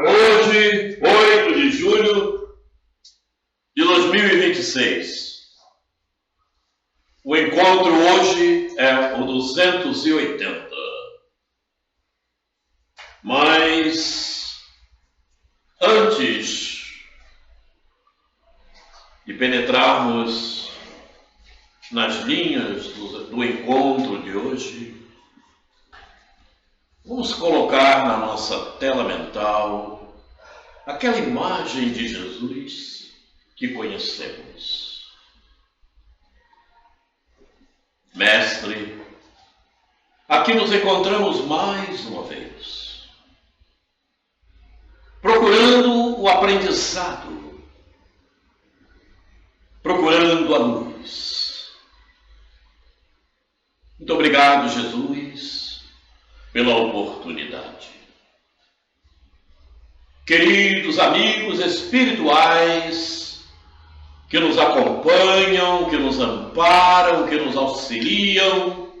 Hoje, 8 de julho de 2026. O encontro hoje é o 280. Mas, antes de penetrarmos nas linhas do encontro de hoje, vamos colocar na nossa tela mental aquela imagem de Jesus que conhecemos. Mestre, aqui nos encontramos mais uma vez, procurando o aprendizado, procurando a luz. Muito obrigado, Jesus, pela oportunidade. Queridos amigos espirituais que nos acompanham, que nos amparam, que nos auxiliam,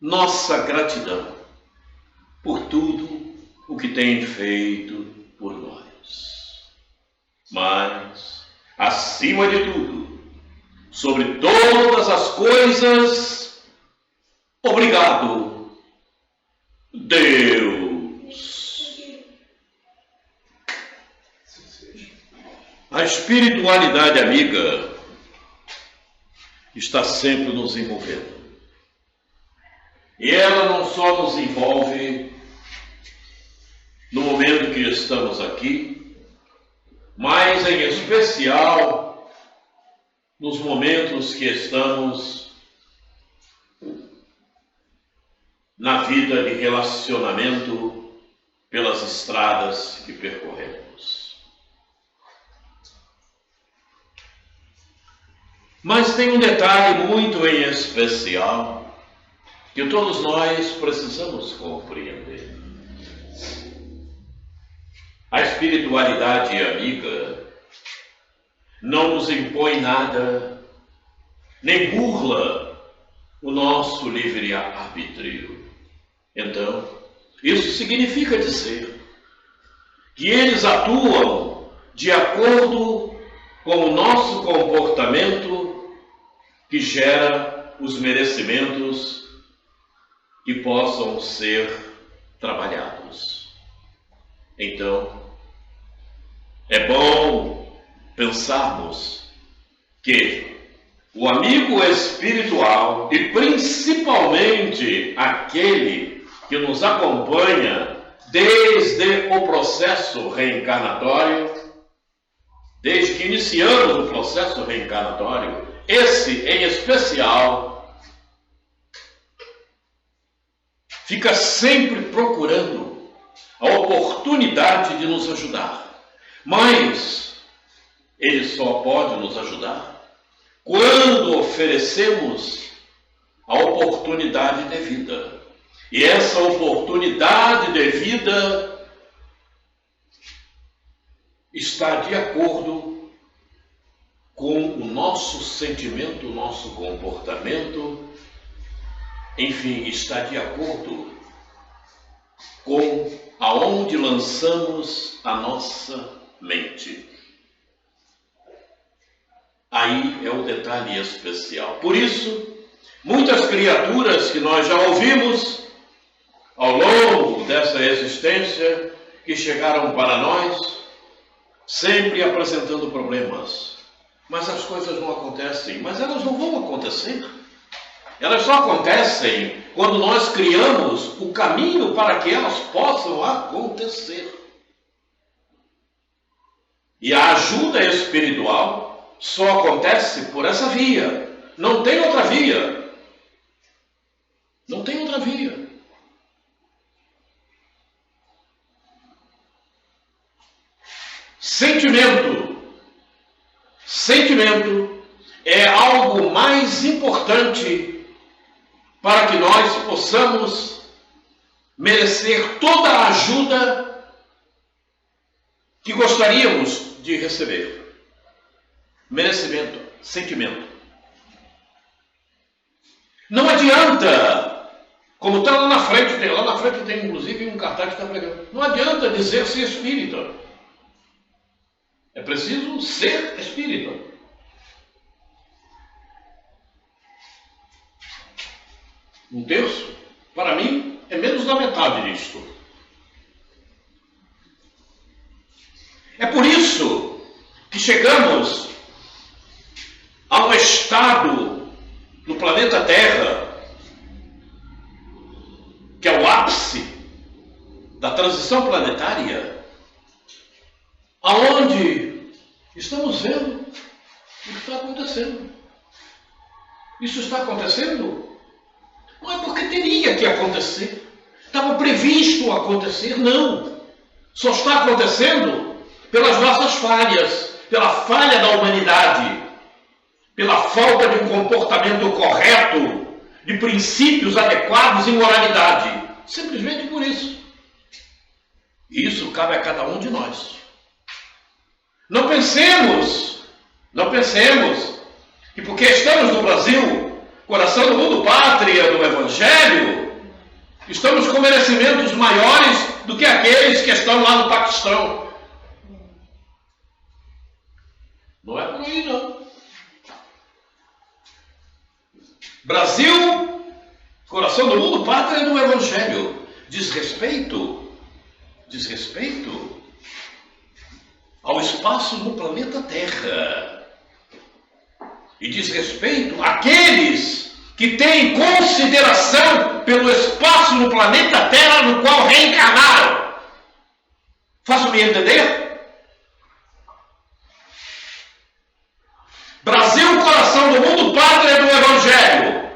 nossa gratidão por tudo o que tem feito por nós. Mas, acima de tudo, sobre todas as coisas, obrigado, Deus. A espiritualidade amiga está sempre nos envolvendo. E ela não só nos envolve no momento que estamos aqui, mas em especial nos momentos que estamos na vida de relacionamento pelas estradas que percorremos. Mas tem um detalhe muito em especial que todos nós precisamos compreender. A espiritualidade amiga não nos impõe nada, nem burla o nosso livre-arbítrio. Então, isso significa dizer que eles atuam de acordo com o nosso comportamento que gera os merecimentos que possam ser trabalhados. Então, é bom pensarmos que o amigo espiritual, e principalmente aquele que nos acompanha desde o processo reencarnatório, desde que iniciamos o processo reencarnatório, esse em especial fica sempre procurando a oportunidade de nos ajudar. Mas ele só pode nos ajudar quando oferecemos a oportunidade devida. E essa oportunidade devida está de acordo com o nosso sentimento, o nosso comportamento, enfim, está de acordo com aonde lançamos a nossa mente. Aí é o detalhe especial. Por isso, muitas criaturas que nós já ouvimos ao longo dessa existência, que chegaram para nós, sempre apresentando problemas. Mas as coisas não acontecem. Mas elas não vão acontecer. Elas só acontecem quando nós criamos o caminho para que elas possam acontecer. E a ajuda espiritual só acontece por essa via. Não tem outra via. Não tem outra via. Sentimento. Sentimento é algo mais importante para que nós possamos merecer toda a ajuda que gostaríamos de receber. Merecimento, sentimento. Não adianta Como está lá na frente tem inclusive um cartaz que está pregando. Não adianta dizer ser espírita. É preciso ser espírita. Um terço, para mim, é menos da metade disto. É por isso que chegamos a um estado no planeta Terra que é o ápice da transição planetária, aonde estamos vendo o que está acontecendo. Isso está acontecendo? Não é porque teria que acontecer. Estava previsto acontecer, não. Só está acontecendo pelas nossas falhas, pela falha da humanidade, pela falta de um comportamento correto, de princípios adequados e moralidade. Simplesmente por isso. E isso cabe a cada um de nós. Não pensemos que porque estamos no Brasil, coração do mundo, pátria do Evangelho, estamos com merecimentos maiores do que aqueles que estão lá no Paquistão. Não é por aí, não. Brasil, coração do mundo, pátria do Evangelho. Desrespeito ao espaço no planeta Terra. E desrespeito àqueles que têm consideração pelo espaço no planeta Terra no qual reencarnaram. Faço-me entender? Brasil, coração do mundo, pátria do Evangelho.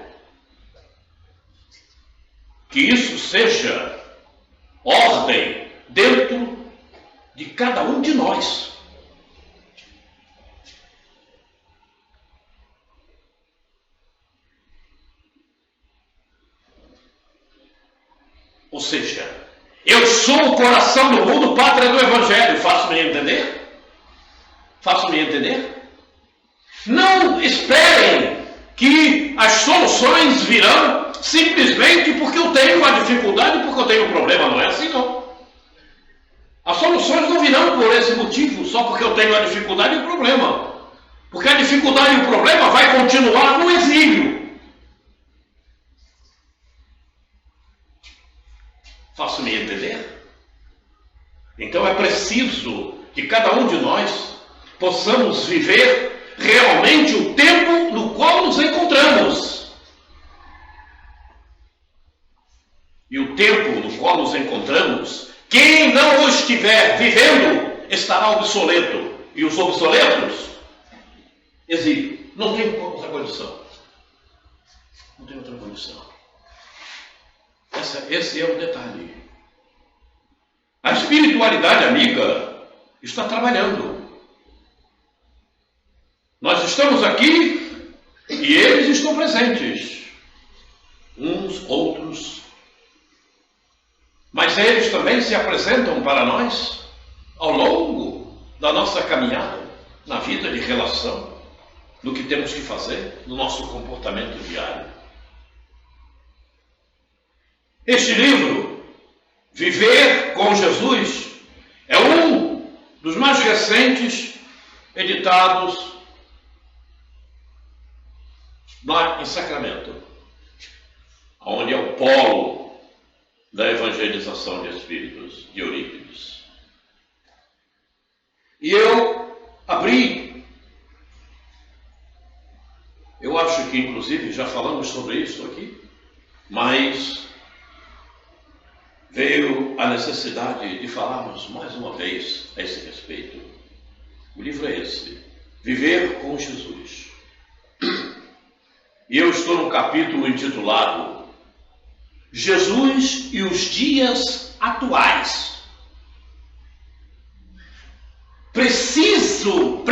Que isso seja ordem dentro de cada um de nós. Ou seja, eu sou o coração do mundo, pátria do Evangelho. Faço-me entender? Faço-me entender? Não esperem que as soluções virão simplesmente porque eu tenho uma dificuldade, porque eu tenho um problema. Não é assim, não. As soluções não virão por esse motivo, só porque eu tenho a dificuldade e o problema. Porque a dificuldade e o problema vai continuar no exílio. Faço-me entender? Então é preciso que cada um de nós possamos viver realmente o tempo no qual nos encontramos. E o tempo no qual nos encontramos, quem não o estiver vivendo, estará obsoleto. E os obsoletos, exílio. Não tem outra condição. Não tem outra condição. Esse é o detalhe. A espiritualidade amiga está trabalhando. Nós estamos aqui e eles estão presentes. Uns, outros. Mas eles também se apresentam para nós ao longo da nossa caminhada, na vida de relação, no que temos que fazer, no nosso comportamento diário. Este livro, Viver com Jesus, é um dos mais recentes editados lá em Sacramento, onde é o polo da evangelização de espíritos, de Eurípides. E eu abri, eu acho que inclusive já falamos sobre isso aqui, mas veio a necessidade de falarmos mais uma vez a esse respeito. O livro é esse, Viver com Jesus. E eu estou no capítulo intitulado Jesus e os dias atuais. Preciso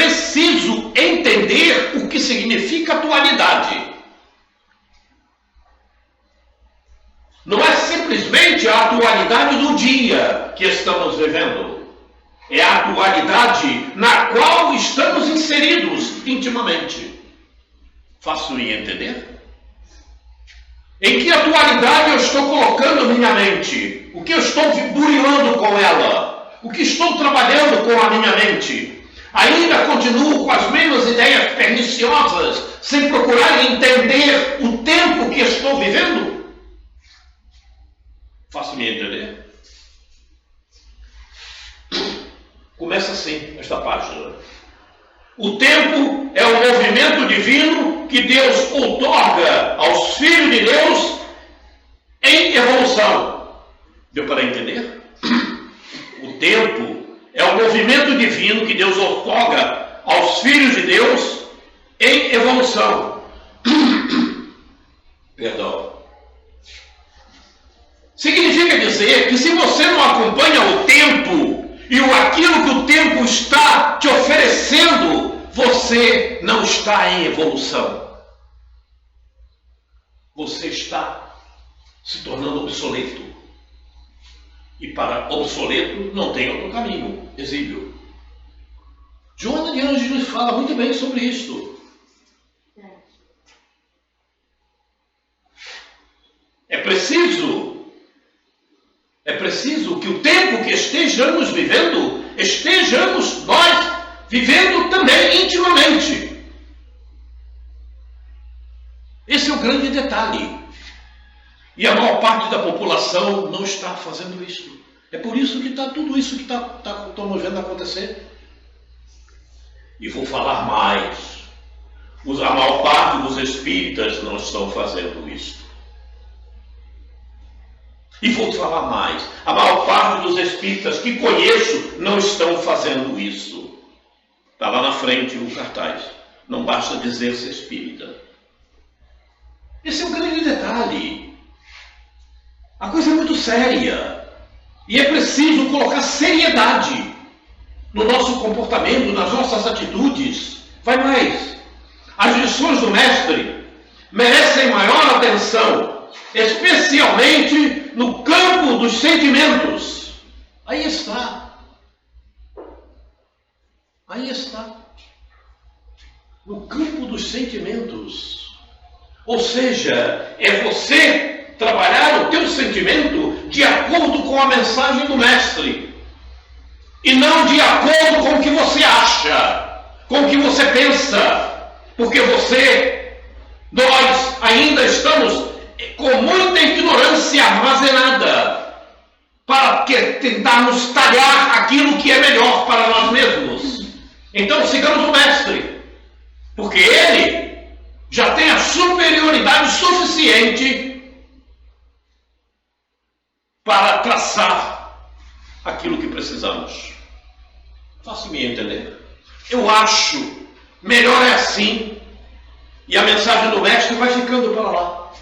entender o que significa atualidade. Não é simplesmente a atualidade do dia que estamos vivendo. É a atualidade na qual estamos inseridos intimamente. Faço-me entender? Em que atualidade eu estou colocando a minha mente? O que eu estou burilando com ela? O que estou trabalhando com a minha mente? Ainda continuo com as mesmas ideias perniciosas, sem procurar entender o tempo que estou vivendo? Faço-me entender? Começa assim esta página. O tempo é o movimento divino que Deus outorga aos filhos de Deus em evolução. Deu para entender? O tempo é o movimento divino que Deus outorga aos filhos de Deus em evolução. Perdão. Significa dizer que se você não acompanha o tempo e aquilo que o tempo está te oferecendo, você não está em evolução. Você está se tornando obsoleto. E para obsoleto não tem outro caminho, exílio. Joana de Anjos nos fala muito bem sobre isto. É preciso que o tempo que estejamos vivendo, estejamos nós vivendo também intimamente. Esse é o grande detalhe. E a maior parte da população não está fazendo isso. É por isso que está tudo isso que estamos vendo acontecer. E vou falar mais. A maior parte dos espíritas não estão fazendo isso. E vou falar mais. A maior parte dos espíritas que conheço não estão fazendo isso. Está lá na frente o cartaz. Não basta dizer-se espírita. Esse é o grande detalhe. A coisa é muito séria. E é preciso colocar seriedade no nosso comportamento, nas nossas atitudes. Vai mais. As lições do mestre merecem maior atenção, especialmente no campo dos sentimentos. Aí está. Aí está. No campo dos sentimentos. Ou seja, é você trabalhar o teu sentimento de acordo com a mensagem do mestre. E não de acordo com o que você acha, com o que você pensa. Porque nós ainda estamos com muita ignorância armazenada para tentarmos talhar aquilo que é melhor para nós mesmos. Então sigamos o mestre, porque ele já tem a superioridade suficiente para traçar aquilo que precisamos. Faço-me entender? Eu acho melhor é assim, e a mensagem do mestre vai ficando para lá.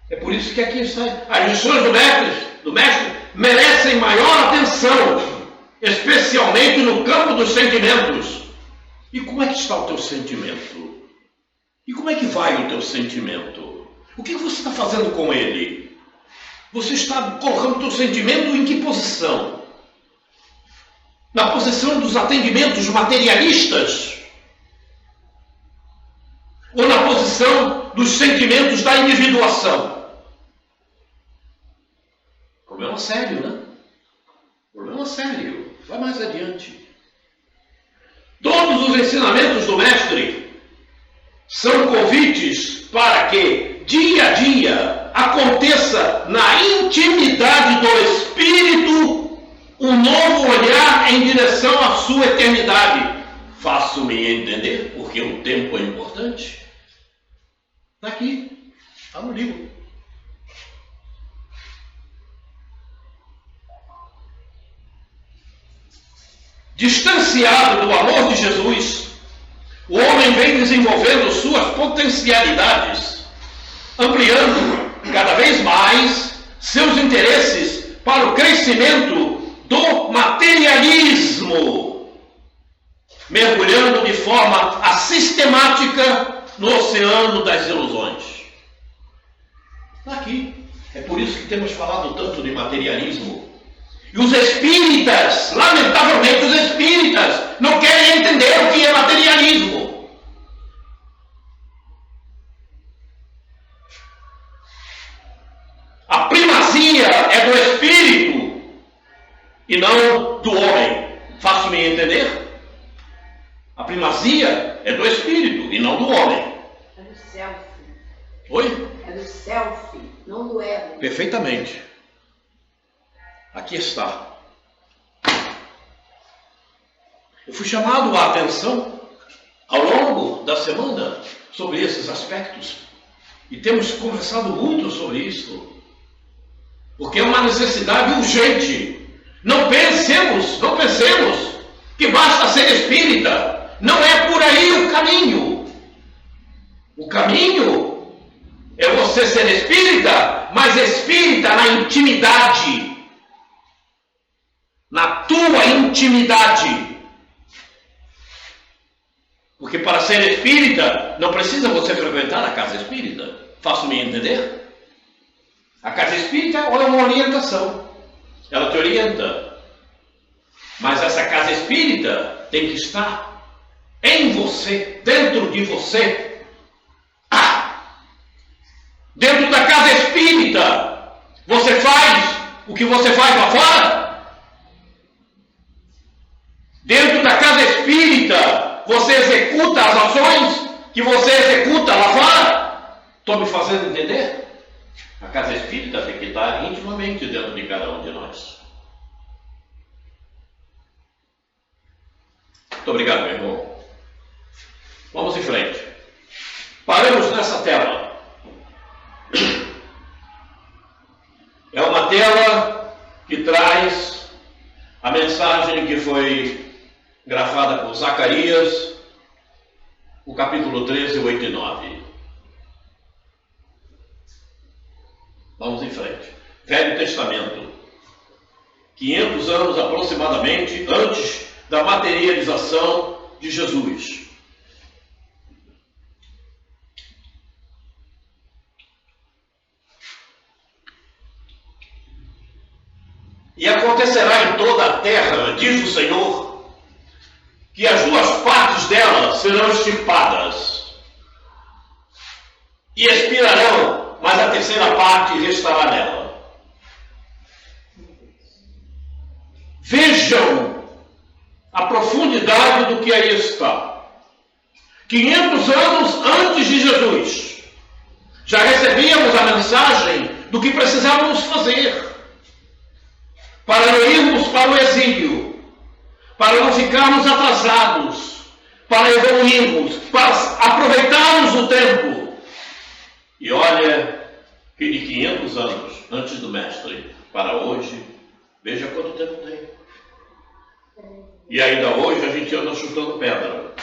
É por isso que aqui está. As lições do mestre merecem maior atenção, especialmente no campo dos sentimentos. E como é que está o teu sentimento? E como é que vai o teu sentimento? O que você está fazendo com ele? Você está colocando o teu sentimento em que posição? Na posição dos atendimentos materialistas? Ou na posição dos sentimentos da individuação? Problema sério, né? Problema sério. Vai mais adiante. Todos os ensinamentos do mestre são convites para que, dia a dia, aconteça na intimidade do espírito um novo olhar em direção à sua eternidade. Faço-me entender, porque o tempo é importante. Está aqui, está no livro. Distanciado do amor de Jesus, o homem vem desenvolvendo suas potencialidades, ampliando cada vez mais seus interesses para o crescimento do materialismo, mergulhando de forma sistemática no oceano das ilusões. Está aqui. É por isso que temos falado tanto de materialismo. E os espíritas, lamentavelmente os espíritas, não querem entender o que é materialismo. primazia é do Espírito e não do homem. Faço-me entender? A primazia é do Espírito e não do homem. É do self. Oi? É do self, não do ego. Perfeitamente. Aqui está. Eu fui chamado a atenção ao longo da semana sobre esses aspectos. E temos conversado muito sobre isso. Porque é uma necessidade urgente. Não pensemos que basta ser espírita. Não é por aí o caminho. O caminho é você ser espírita, mas espírita na intimidade. Na tua intimidade. Porque para ser espírita, não precisa você frequentar a casa espírita. Faço-me entender? A casa espírita é uma orientação. Ela te orienta. Mas essa casa espírita tem que estar em você, dentro de você. Dentro da casa espírita, você faz o que você faz lá fora? Dentro da casa espírita, você executa as ações que você executa lá fora? Estou me fazendo entender? A casa espírita tem que estar intimamente dentro de cada um de nós. Muito obrigado, meu irmão. Vamos em frente. Paramos nessa tela. É uma tela que traz a mensagem que foi grafada por Zacarias, o capítulo 13, 8 e 9. Vamos em frente. Velho Testamento. 500 anos aproximadamente antes da materialização de Jesus. E acontecerá em toda a terra, diz o Senhor, que as duas partes dela serão extirpadas e expirarão, mas a terceira parte restará nela. Vejam a profundidade do que aí está. 500 anos antes de Jesus, já recebíamos a mensagem do que precisávamos fazer para não irmos para o exílio, para não ficarmos atrasados, para evoluirmos, para aproveitarmos o tempo. E olha que de 500 anos antes do Mestre para hoje, veja quanto tempo tem. E ainda hoje a gente anda chutando pedra.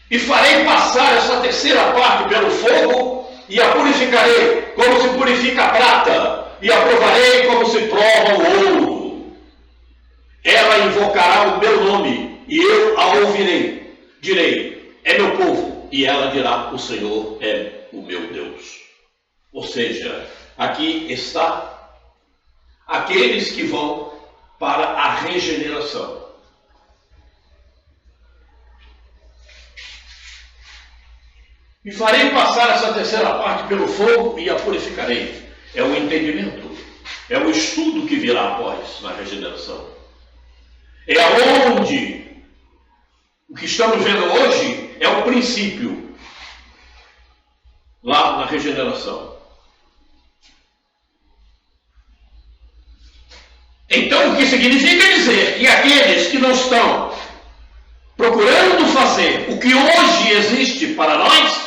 E farei passar essa terceira parte pelo fogo e a purificarei como se purifica a prata, e a provarei como se prova o ouro. Ela invocará o meu nome, e eu a ouvirei. Direi, é meu povo, e ela dirá, o Senhor é o meu Deus. Ou seja, aqui está aqueles que vão para a regeneração. E farei passar essa terceira parte pelo fogo e a purificarei. É o entendimento, é o estudo que virá após na regeneração. É aonde o que estamos vendo hoje é o princípio, lá na regeneração. Então, o que significa dizer que aqueles que não estão procurando fazer o que hoje existe para nós,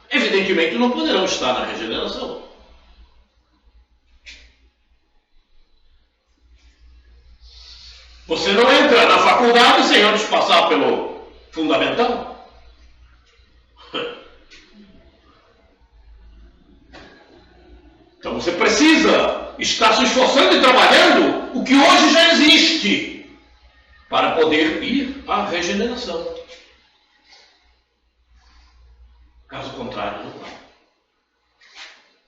evidentemente não poderão estar na regeneração. Você não entra na faculdade sem antes passar pelo fundamental. Então você precisa estar se esforçando e trabalhando o que hoje já existe para poder ir à regeneração. Caso contrário, não vai.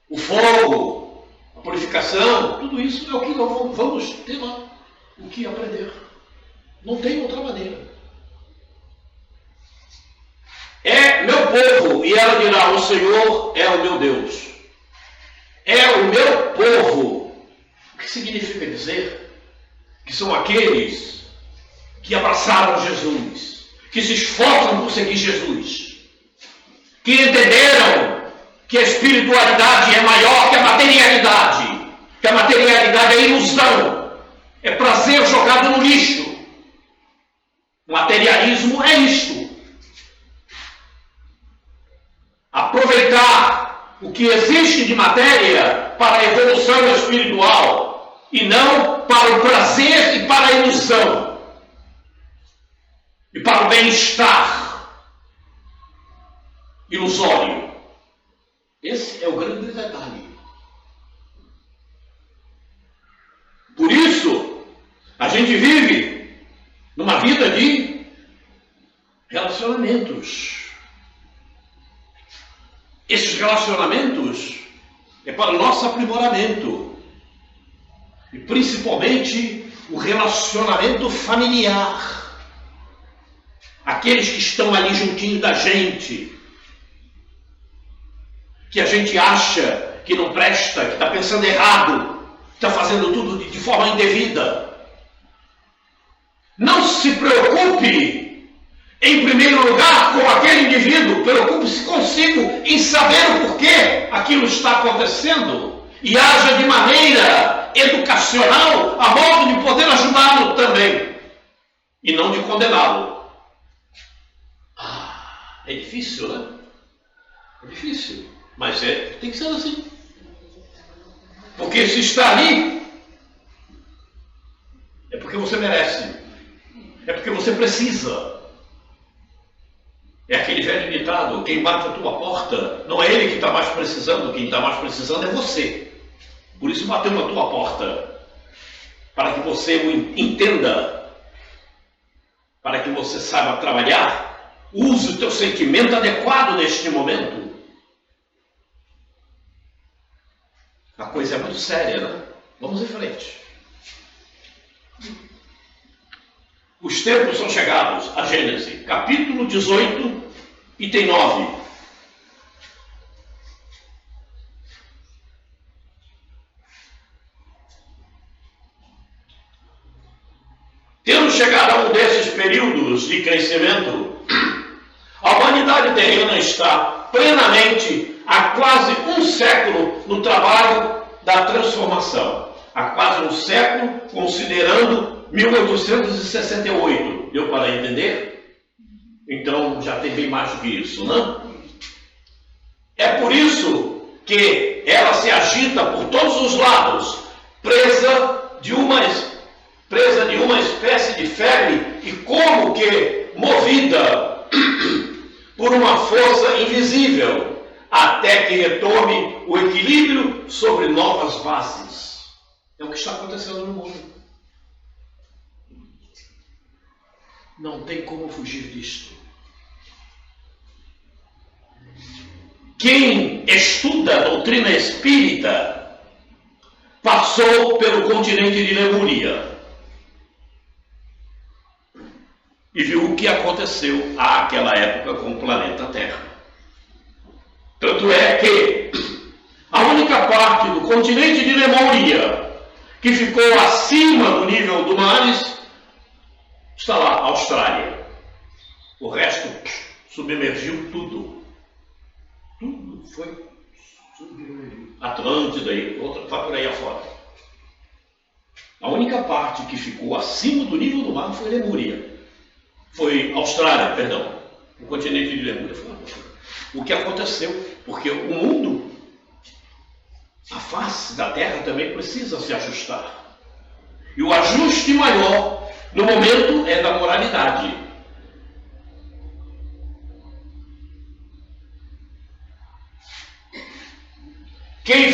O fogo, a purificação, tudo isso é o que nós vamos ter lá, o que aprender. Não tem outra maneira. É meu povo, e ela dirá, o Senhor é o meu Deus. É o meu povo. O que significa dizer? Que são aqueles que abraçaram Jesus, que se esforçam por seguir Jesus, que entenderam que a espiritualidade é maior que a materialidade, que a materialidade é ilusão, é prazer jogado no lixo. O materialismo é isto. Aproveitar o que existe de matéria para a evolução espiritual e não para o prazer e para a ilusão e para o bem-estar ilusório. Esse é o grande detalhe. Por isso, a gente vive numa vida de relacionamentos. Esses relacionamentos é para o nosso aprimoramento. E principalmente o relacionamento familiar. Aqueles que estão ali juntinho da gente, que a gente acha que não presta, que está pensando errado, está fazendo tudo de forma indevida. Não se preocupe, em primeiro lugar, com aquele indivíduo. Preocupe-se consigo em saber o porquê aquilo está acontecendo e haja de maneira educacional a modo de poder ajudá-lo também e não de condená-lo. É difícil, né? É difícil, mas tem que ser assim. Porque se está ali, é porque você merece. É porque você precisa. É aquele velho ditado, quem bate a tua porta, não é ele que está mais precisando, quem está mais precisando é você. Por isso bateu na tua porta, para que você o entenda, para que você saiba trabalhar, use o teu sentimento adequado neste momento. A coisa é muito séria, né? Vamos em frente. Os tempos são chegados, a Gênesis, capítulo 18, item 9. Tendo chegado a um desses períodos de crescimento, a humanidade terrena está plenamente há quase um século no trabalho da transformação. Há quase um século, considerando 1868. Deu para entender? Então já tem bem mais do que isso, não? É por isso que ela se agita por todos os lados, presa de uma espécie de febre e como que movida por uma força invisível, até que retome o equilíbrio sobre novas bases. É o que está acontecendo no mundo. Não tem como fugir disto. Quem estuda a doutrina espírita passou pelo continente de Lemúria e viu o que aconteceu àquela época com o planeta Terra. Tanto é que a única parte do continente de Lemúria que ficou acima do nível do mares está lá, a Austrália. O resto submergiu tudo. Tudo foi submergido. Atlântida e outra, vai por aí afora. A única parte que ficou acima do nível do mar foi Lemúria. Foi Austrália, perdão. O continente de Lemúria foi o que aconteceu, porque o mundo, a face da Terra também precisa se ajustar. E o ajuste maior, no momento, é da moralidade. Quem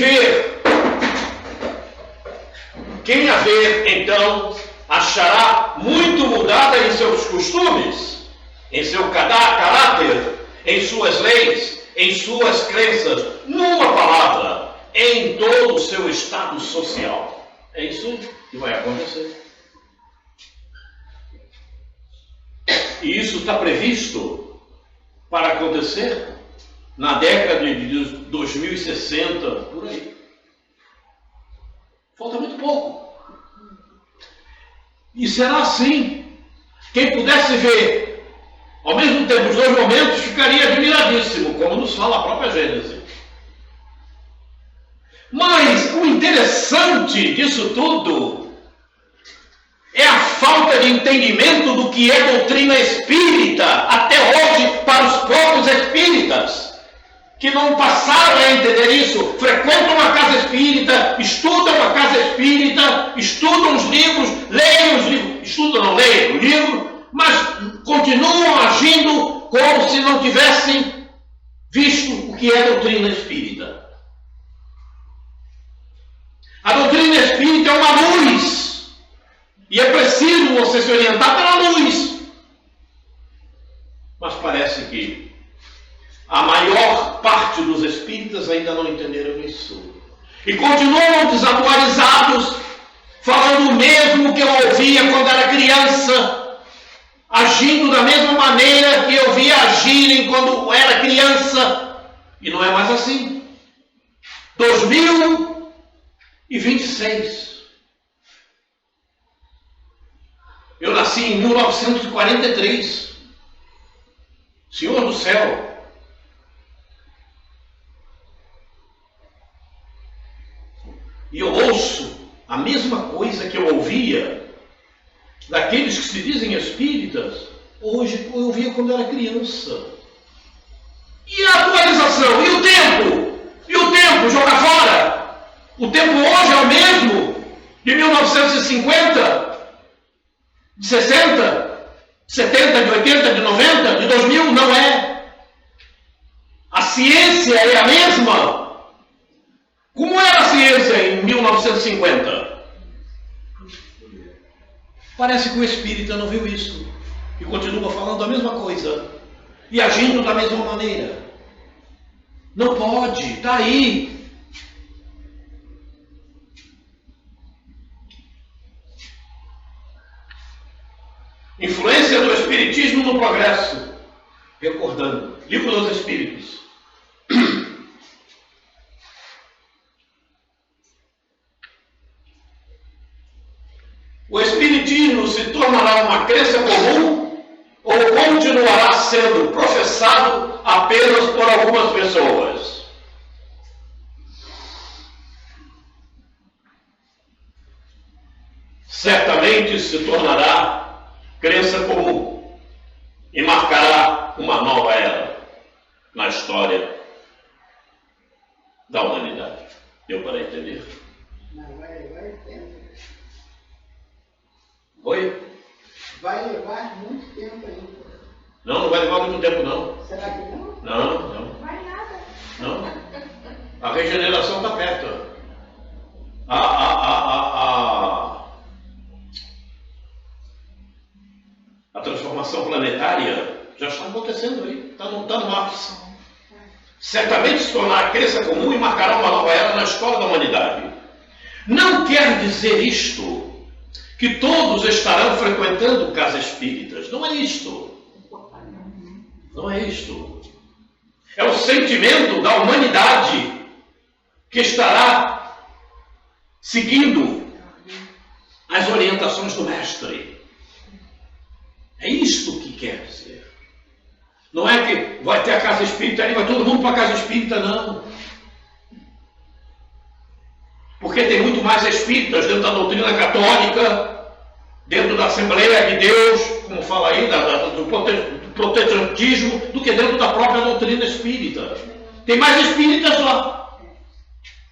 a ver, então, achará muito mudada em seus costumes, em seu caráter, em suas leis, em suas crenças, numa palavra, em todo o seu estado social. É isso que vai acontecer. E isso está previsto para acontecer na década de 2060, por aí. Falta muito pouco. E será assim. Quem pudesse ver ao mesmo tempo os dois momentos ficaria admiradíssimo, como nos fala a própria Gênesis. Mas o interessante disso tudo é a falta de entendimento do que é doutrina espírita, até hoje, para os próprios espíritas, que não passaram a entender isso, frequentam a casa espírita, estudam a casa espírita, estudam os livros, leem os livros, estudam, não leem o livro, mas continuam agindo como se não tivessem visto o que é doutrina espírita. A doutrina espírita é uma luz, e é preciso você se orientar pela luz. Mas parece que a maior parte dos espíritas ainda não entenderam isso. E continuam desatualizados, falando o mesmo que eu ouvia quando era criança, agindo da mesma maneira que eu via agirem quando era criança. E não é mais assim. 2026. Eu nasci em 1943. Senhor do céu. E eu ouço a mesma coisa que eu ouvia daqueles que se dizem espíritas, hoje eu ouvia quando era criança. E a atualização? E o tempo? E o tempo? Joga fora? O tempo hoje é o mesmo de 1950, de 60, de 70, de 80, de 90, de 2000? Não é. A ciência é a mesma. Como era a ciência em 1950? Parece que o espírita não viu isso e continua falando a mesma coisa e agindo da mesma maneira. Não pode, está aí. Influência do espiritismo no progresso. Recordando, Livro dos Espíritos. O espiritismo se tornará uma crença comum ou continuará sendo professado apenas por algumas pessoas? Certamente se tornará crença comum e marcará uma nova era na história da humanidade. Deu para entender? Não, vai levar tempo. Oi? Vai levar muito tempo ainda. Não vai levar muito tempo, não. Será que não? Não. Vai nada. Não. A regeneração está perto. A transformação planetária já está acontecendo aí. Está no ápice. Certamente se tornará crença comum e marcará uma nova era na história da humanidade. Não quer dizer isto que todos estarão frequentando casas espíritas. Não é isto. Não é isto. É o sentimento da humanidade que estará seguindo as orientações do Mestre. É isto que quer dizer. Não é que vai ter a casa espírita ali, vai todo mundo para a casa espírita, não. Porque tem muito mais espíritas dentro da doutrina católica, dentro da Assembleia de Deus, como fala aí, do protestantismo, do que dentro da própria doutrina espírita. Tem mais espíritas lá.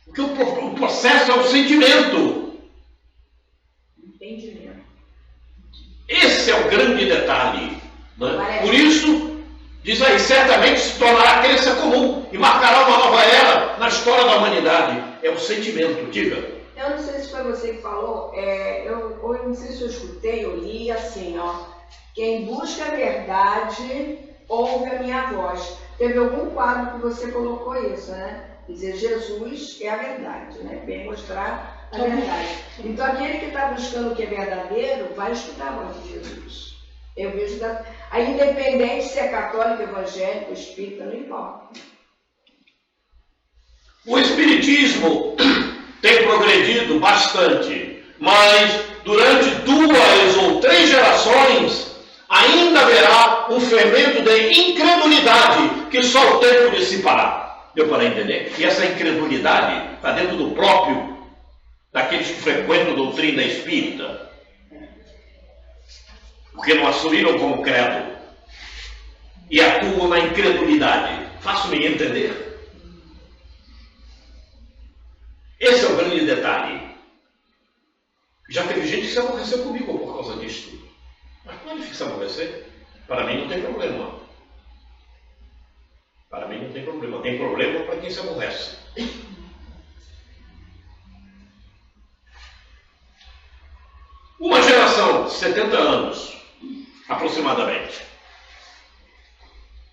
Porque o processo é o sentimento. Entendimento. Esse é o grande detalhe. Né? Por isso, diz aí, certamente se tornará crença comum e marcará uma nova era na história da humanidade. É o sentimento, diga. Eu não sei se foi você que falou, eu não sei se eu escutei, eu li assim, ó. Quem busca a verdade, ouve a minha voz. Teve algum quadro que você colocou isso, né? Quer dizer, Jesus é a verdade, né? Vem mostrar a verdade. Então, aquele que está buscando o que é verdadeiro, vai escutar a voz de Jesus. Eu vejo Aí, independente se é católico, evangélico, espírita, não importa. O espiritismo tem progredido bastante, mas durante 2 ou 3 gerações ainda haverá um fermento de incredulidade que só o tempo dissipará. Deu para entender? E essa incredulidade está dentro do próprio daqueles que frequentam a doutrina espírita, porque não assumiram como credo e atuam na incredulidade. Faço-me entender? Esse é o grande detalhe. Já teve gente que se aborreceu comigo por causa disso. Mas não é difícil se aborrecer. Para mim não tem problema. Para mim não tem problema. Tem problema para quem se aborrece. Uma geração de 70 anos, aproximadamente.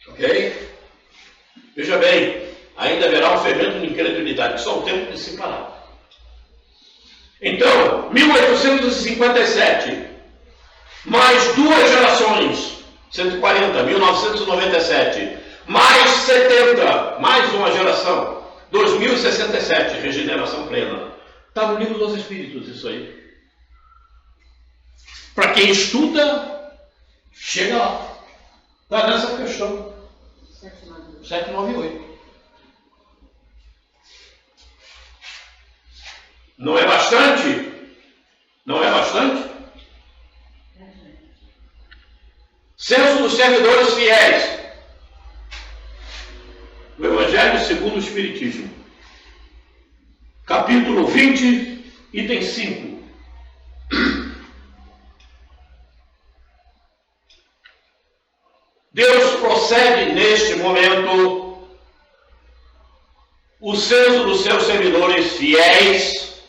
Ok? Veja bem, ainda haverá um fermento de incredulidade, que só o tempo dissipará. Então, 1857, mais 2 gerações, 140, 1997, mais 70, mais uma geração, 2067, regeneração plena. Está no livro dos Espíritos isso aí. Para quem estuda, chega lá. Está nessa questão. 798. Não é bastante? Não é bastante? Censo dos servidores fiéis. O Evangelho segundo o Espiritismo. Capítulo 20, item 5. Deus procede neste momento o censo dos seus servidores fiéis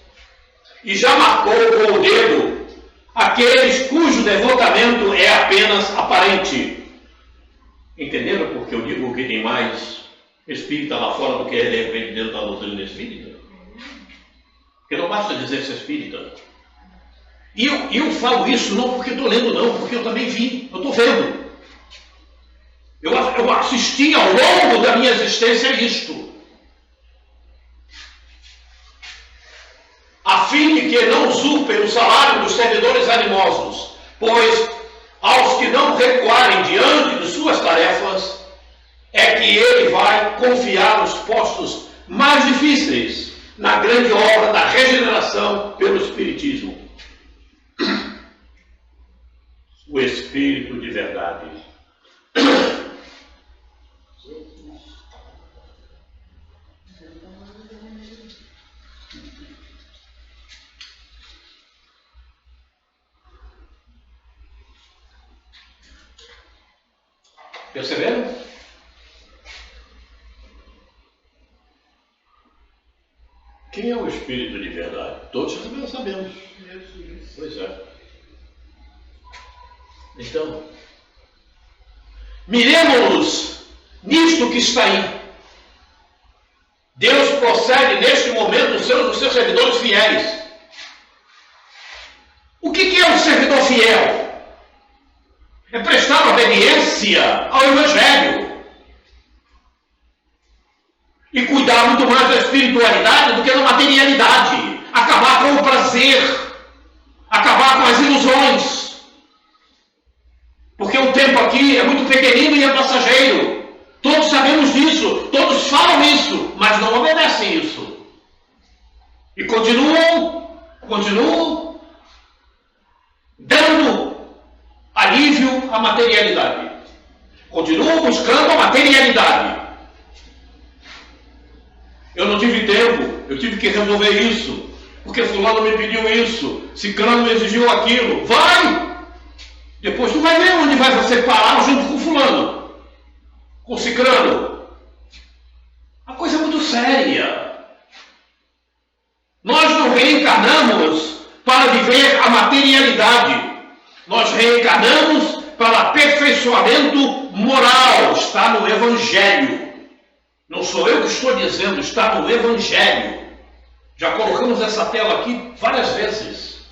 e já marcou com o dedo aqueles cujo devotamento é apenas aparente. Entenderam porque eu digo que tem mais espírita lá fora do que de repente dentro da doutrina espírita? Porque não basta dizer ser espírita. E eu falo isso não porque estou lendo, não, porque eu também vi, eu estou vendo. Eu assisti ao longo da minha existência a isto. A fim de que não usurpem o salário dos servidores animosos, pois aos que não recuarem diante de suas tarefas, é que ele vai confiar os postos mais difíceis na grande obra da regeneração pelo Espiritismo. O Espírito de verdade. Perceberam? Quem é o Espírito de verdade? Todos nós sabemos. Pois é. Então, miremos-nos nisto que está aí. Deus procede neste momento os seus servidores fiéis. O que é um servidor fiel? É prestar obediência ao Evangelho e cuidar muito mais da espiritualidade do que da materialidade, acabar com o prazer, acabar com as ilusões, porque o tempo aqui é muito pequenino e é passageiro. Todos sabemos disso, todos falam isso, mas não obedecem isso e continuam dando alívio à materialidade. Continuam buscando a materialidade. Eu não tive tempo, eu tive que resolver isso, porque fulano me pediu isso, ciclano me exigiu aquilo. Vai! Depois tu vai ver onde vai você parar junto com fulano, com ciclano. A coisa é muito séria. Nós não reencarnamos para viver a materialidade. Nós reencarnamos para aperfeiçoamento moral. Está no Evangelho. Não sou eu que estou dizendo, está no Evangelho. Já colocamos essa tela aqui várias vezes.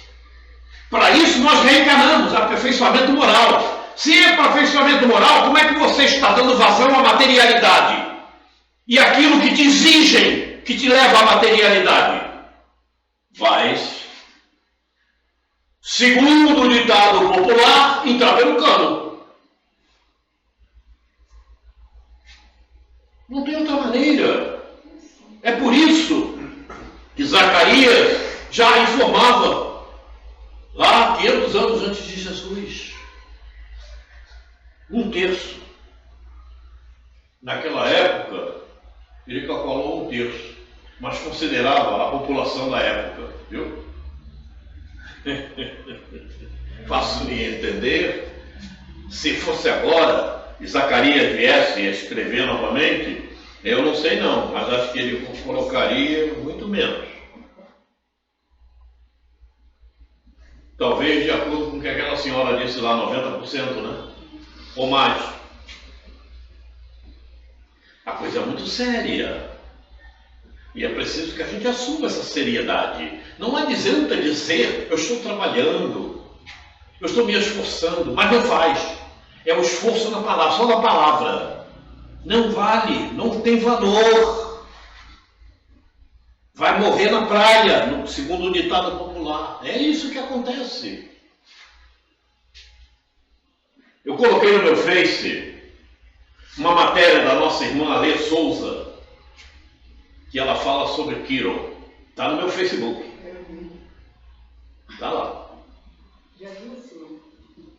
Para isso nós reencarnamos, aperfeiçoamento moral. Se é aperfeiçoamento moral, como é que você está dando vazão à materialidade? E aquilo que te exigem, que te leva à materialidade? Vais, segundo o ditado popular, entrar pelo cano. Não tem outra maneira. É por isso que Zacarias já informava lá 500 anos antes de Jesus. 1/3. Naquela época, ele calculou 1/3, mas considerava a população da época, viu? Fácil de entender. Se fosse agora e Zacarias viesse a escrever novamente, eu não sei não, mas acho que ele colocaria muito menos. Talvez de acordo com o que aquela senhora disse lá, 90%, né? Ou mais. A coisa é muito séria. E é preciso que a gente assuma essa seriedade. Não adianta dizer, eu estou trabalhando, eu estou me esforçando, mas não faz. É o esforço na palavra, só na palavra. Não vale, não tem valor. Vai morrer na praia, segundo o ditado popular. É isso que acontece. Eu coloquei no meu Face uma matéria da nossa irmã Alê Souza, que ela fala sobre Quirón. Está no meu Facebook. Está lá.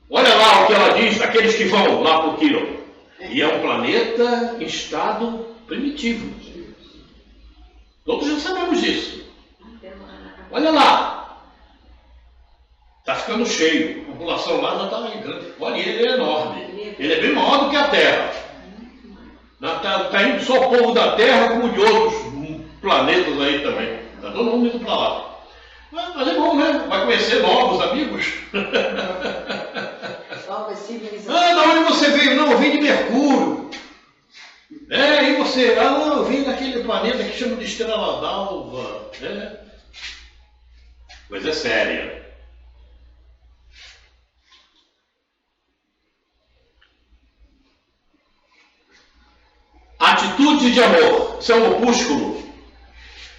Olha lá o que ela diz, aqueles que vão lá para o Quirón. E é um planeta em estado primitivo. Todos já sabemos disso. Olha lá. Está ficando cheio. A população lá já está grande. Olha, ele é enorme. Ele é bem maior do que a Terra. Está indo só o povo da Terra como de outros planetas aí também. Está todo mundo indo para lá. Mas é bom, né? Vai conhecer novos amigos. Novas civilizações. Da onde você veio? Não, eu vim de Mercúrio. E você? Não, eu vim daquele planeta que chama de Estrela d'Alva. Coisa séria. Atitude de amor. Isso é um opúsculo.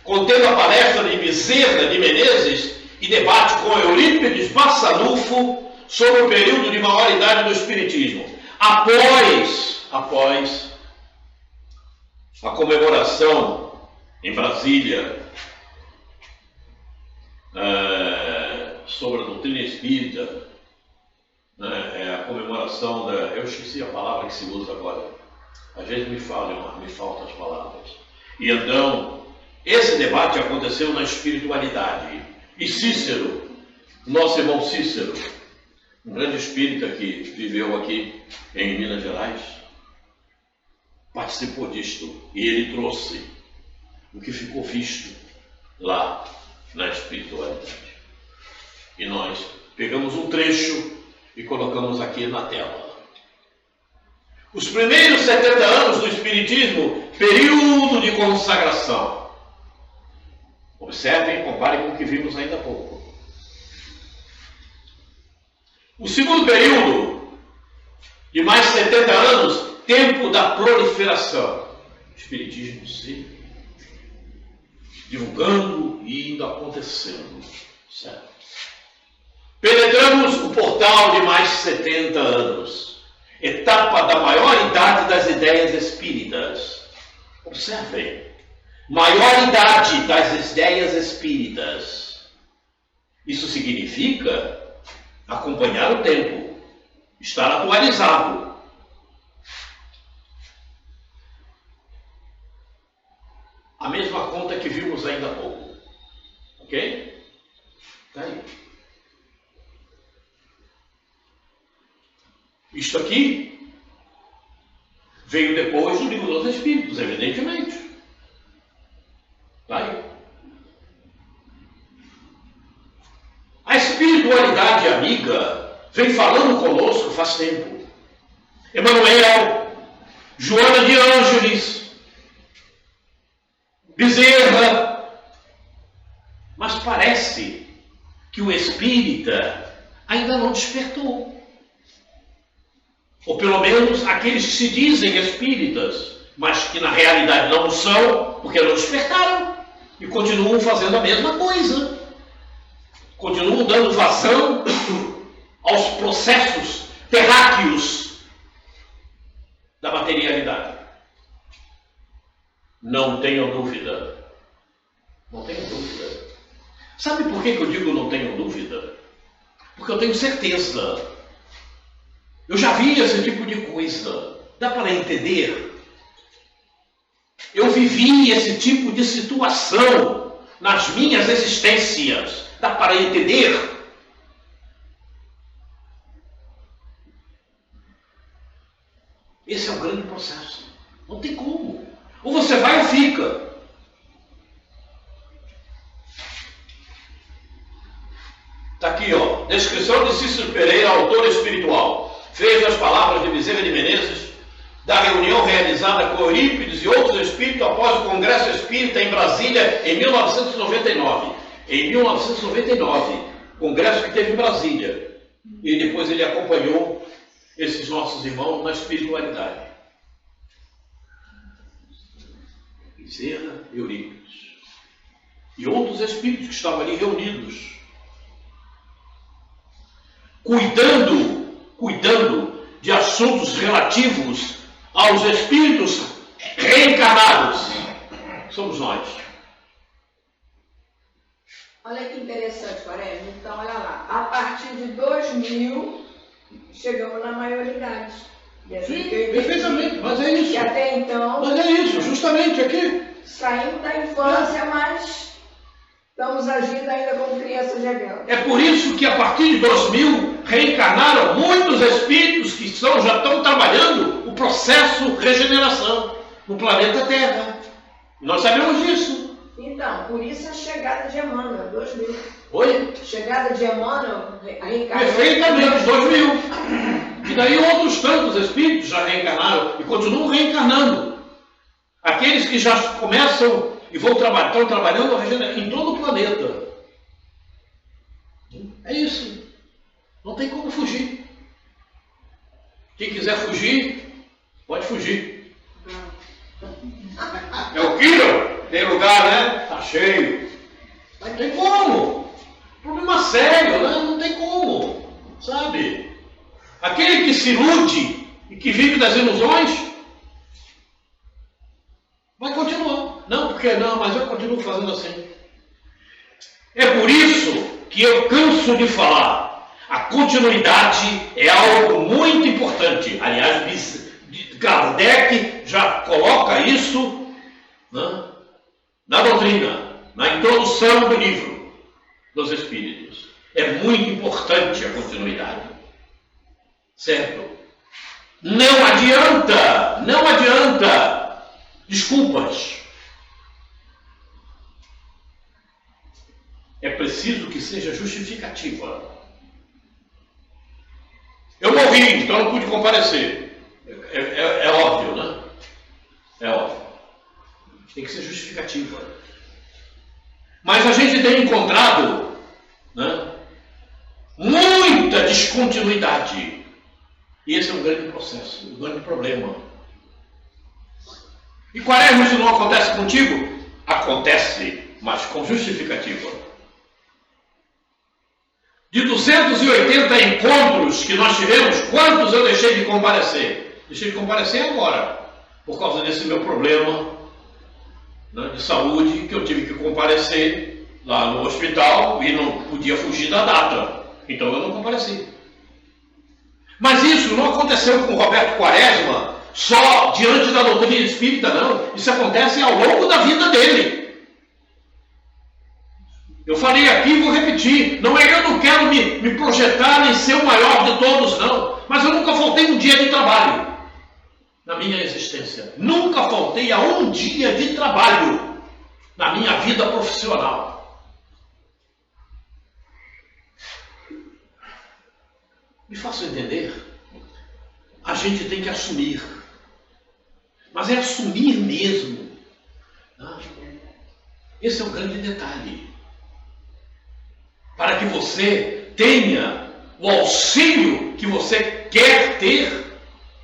Contendo a palestra de Bezerra de Menezes e debate com Eurípides Bassanufo sobre o período de maioridade do Espiritismo. Após a comemoração em Brasília sobre a doutrina espírita, a comemoração da... Eu esqueci a palavra que se usa agora. Às vezes me faltam as palavras. E então, esse debate aconteceu na espiritualidade. E Cícero, nosso irmão Cícero, um grande espírita que viveu aqui em Minas Gerais, participou disto. E ele trouxe o que ficou visto lá na espiritualidade. E nós pegamos um trecho e colocamos aqui na tela. Os primeiros 70 anos do Espiritismo, período de consagração. Observem, comparem com o que vimos ainda há pouco. O segundo período, de mais 70 anos, tempo da proliferação. O Espiritismo se divulgando e indo acontecendo. Certo? Penetramos o portal de mais 70 anos. Etapa da maior idade das ideias espíritas. Observem. Maior idade das ideias espíritas. Isso significa acompanhar o tempo. Estar atualizado. A mesma conta que vimos ainda há pouco. Ok? Está aí. Isto aqui veio depois do Livro dos Espíritos, evidentemente. Está aí. A espiritualidade amiga vem falando conosco faz tempo. Emmanuel, Joana de Ângeles, Bezerra. Mas parece que o espírita ainda não despertou. ou pelo menos aqueles que se dizem espíritas, mas que na realidade não são, porque não despertaram e continuam fazendo a mesma coisa. Continuam dando vazão aos processos terráqueos da materialidade. Não tenham dúvida. Não tenham dúvida. Sabe por que eu digo não tenham dúvida? Porque eu tenho certeza. Eu já vi esse tipo de coisa. Dá para entender? Eu vivi esse tipo de situação nas minhas existências. Dá para entender? Esse é o grande processo. Não tem como. Ou você vai ou fica. Está aqui, ó. Descrição de Cícero Pereira, autor espiritual. Fez as palavras de Bezerra de Menezes da reunião realizada com Eurípides e outros espíritos após o Congresso Espírita em Brasília em 1999. Em 1999, congresso que teve em Brasília. E depois ele acompanhou esses nossos irmãos na espiritualidade. Bezerra e Eurípides. E outros espíritos que estavam ali reunidos. Cuidando de assuntos relativos aos espíritos reencarnados. Somos nós. Olha que interessante, Quaresma. Então, olha lá. A partir de 2000, chegamos na maioridade. Sim, perfeitamente. Mas é isso. E até então... Mas é isso, justamente aqui. Saímos da infância, mas estamos agindo ainda como crianças rebeldes. É por isso que a partir de 2000 reencarnaram muitos espíritos que já estão trabalhando o processo de regeneração no planeta Terra. Nós sabemos disso. Então, por isso a chegada de Emmanuel, 2000. Oi? Chegada de Emmanuel, reencarnou. Perfeitamente, 2000. E daí outros tantos espíritos já reencarnaram e continuam reencarnando. Aqueles que já começam e estão trabalhando em todo o planeta. É isso. Não tem como fugir. Quem quiser fugir, pode fugir. É o Kiro? Tem lugar, né? Tá cheio. Não tem como. Problema sério, né? Não tem como. Sabe? Aquele que se ilude e que vive das ilusões, vai continuar. Não, porque não, mas eu continuo fazendo assim. É por isso que eu canso de falar. A continuidade é algo muito importante. Aliás, Kardec já coloca isso, né, na doutrina, na introdução do livro dos Espíritos. É muito importante a continuidade. Certo? Não adianta desculpas. É preciso que seja justificativa. Eu morri, então não pude comparecer. É óbvio, né? É óbvio. Tem que ser justificativa. Mas a gente tem encontrado, né, muita descontinuidade. E esse é um grande processo, um grande problema. E Quaresma, isso não acontece contigo? Acontece, mas com justificativa. De 280 encontros que nós tivemos, quantos eu deixei de comparecer? Deixei de comparecer agora, por causa desse meu problema, né, de saúde, que eu tive que comparecer lá no hospital e não podia fugir da data. Então eu não compareci. Mas isso não aconteceu com Roberto Quaresma só diante da doutrina espírita, não. Isso acontece ao longo da vida dele. Eu falei aqui e vou repetir. Eu não quero me projetar nem ser o maior de todos, não. Mas eu nunca faltei um dia de trabalho na minha existência. Nunca faltei a um dia de trabalho na minha vida profissional. Me faço entender? A gente tem que assumir. Mas é assumir mesmo. Esse é o grande detalhe. Para que você tenha o auxílio que você quer ter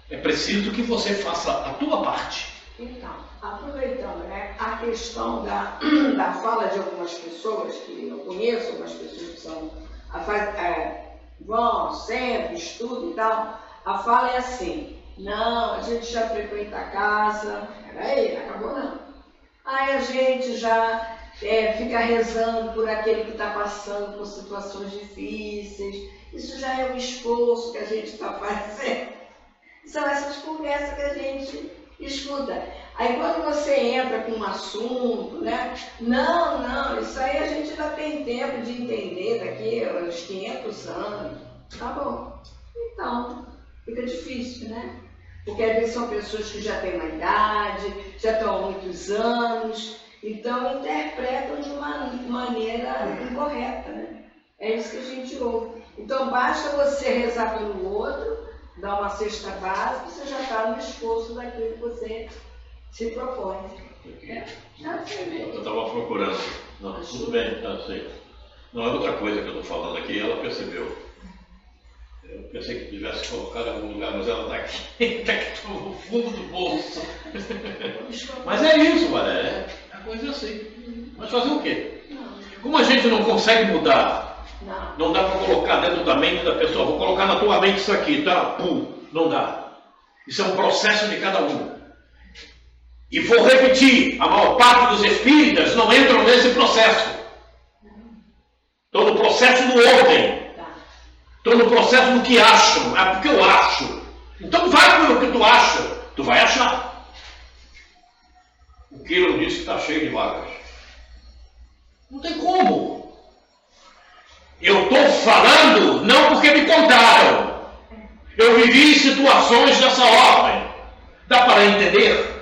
É preciso que você faça a tua parte. Então, aproveitando, né, a questão da fala de algumas pessoas, que eu conheço, algumas pessoas que são, vão sempre, estudam e tal, a fala é assim: não, a gente já frequenta a casa, peraí, não acabou não. Aí a gente já fica rezando por aquele que está passando por situações difíceis, isso já é um esforço que a gente está fazendo. São essas conversas que a gente escuta. Aí quando você entra com um assunto, né? Não, isso aí a gente já tem tempo de entender daqui a uns 500 anos. Tá bom. Então, fica difícil, né? Porque às vezes são pessoas que já têm uma idade, já estão há muitos anos, então interpretam de uma maneira incorreta, né? É isso que a gente ouve. Então basta você rezar pelo outro, dar uma cesta básica, você já está no esforço daquilo que você se propõe. Já sei mesmo. Eu estava procurando. Não, tudo bem, tá sei. Não é outra coisa que eu estou falando aqui, ela percebeu. Eu pensei que tivesse colocado em algum lugar, mas ela está aqui. Está aqui no fundo do bolso. Mas é isso, Valéria. A coisa é assim. Mas fazer o quê? Como a gente não consegue mudar, não dá para colocar dentro da mente da pessoa. Vou colocar na tua mente isso aqui, tá? Pum, não dá. Isso é um processo de cada um. E vou repetir, a maior parte dos espíritas não entram nesse processo. Estão no processo do ontem. Estão no processo do que acham. É porque eu acho. Então vai pelo que tu acha. Tu vai achar. O Quilo disse que está cheio de vagas. Não tem como. Eu estou falando não porque me contaram. Eu vivi situações dessa ordem. Dá para entender?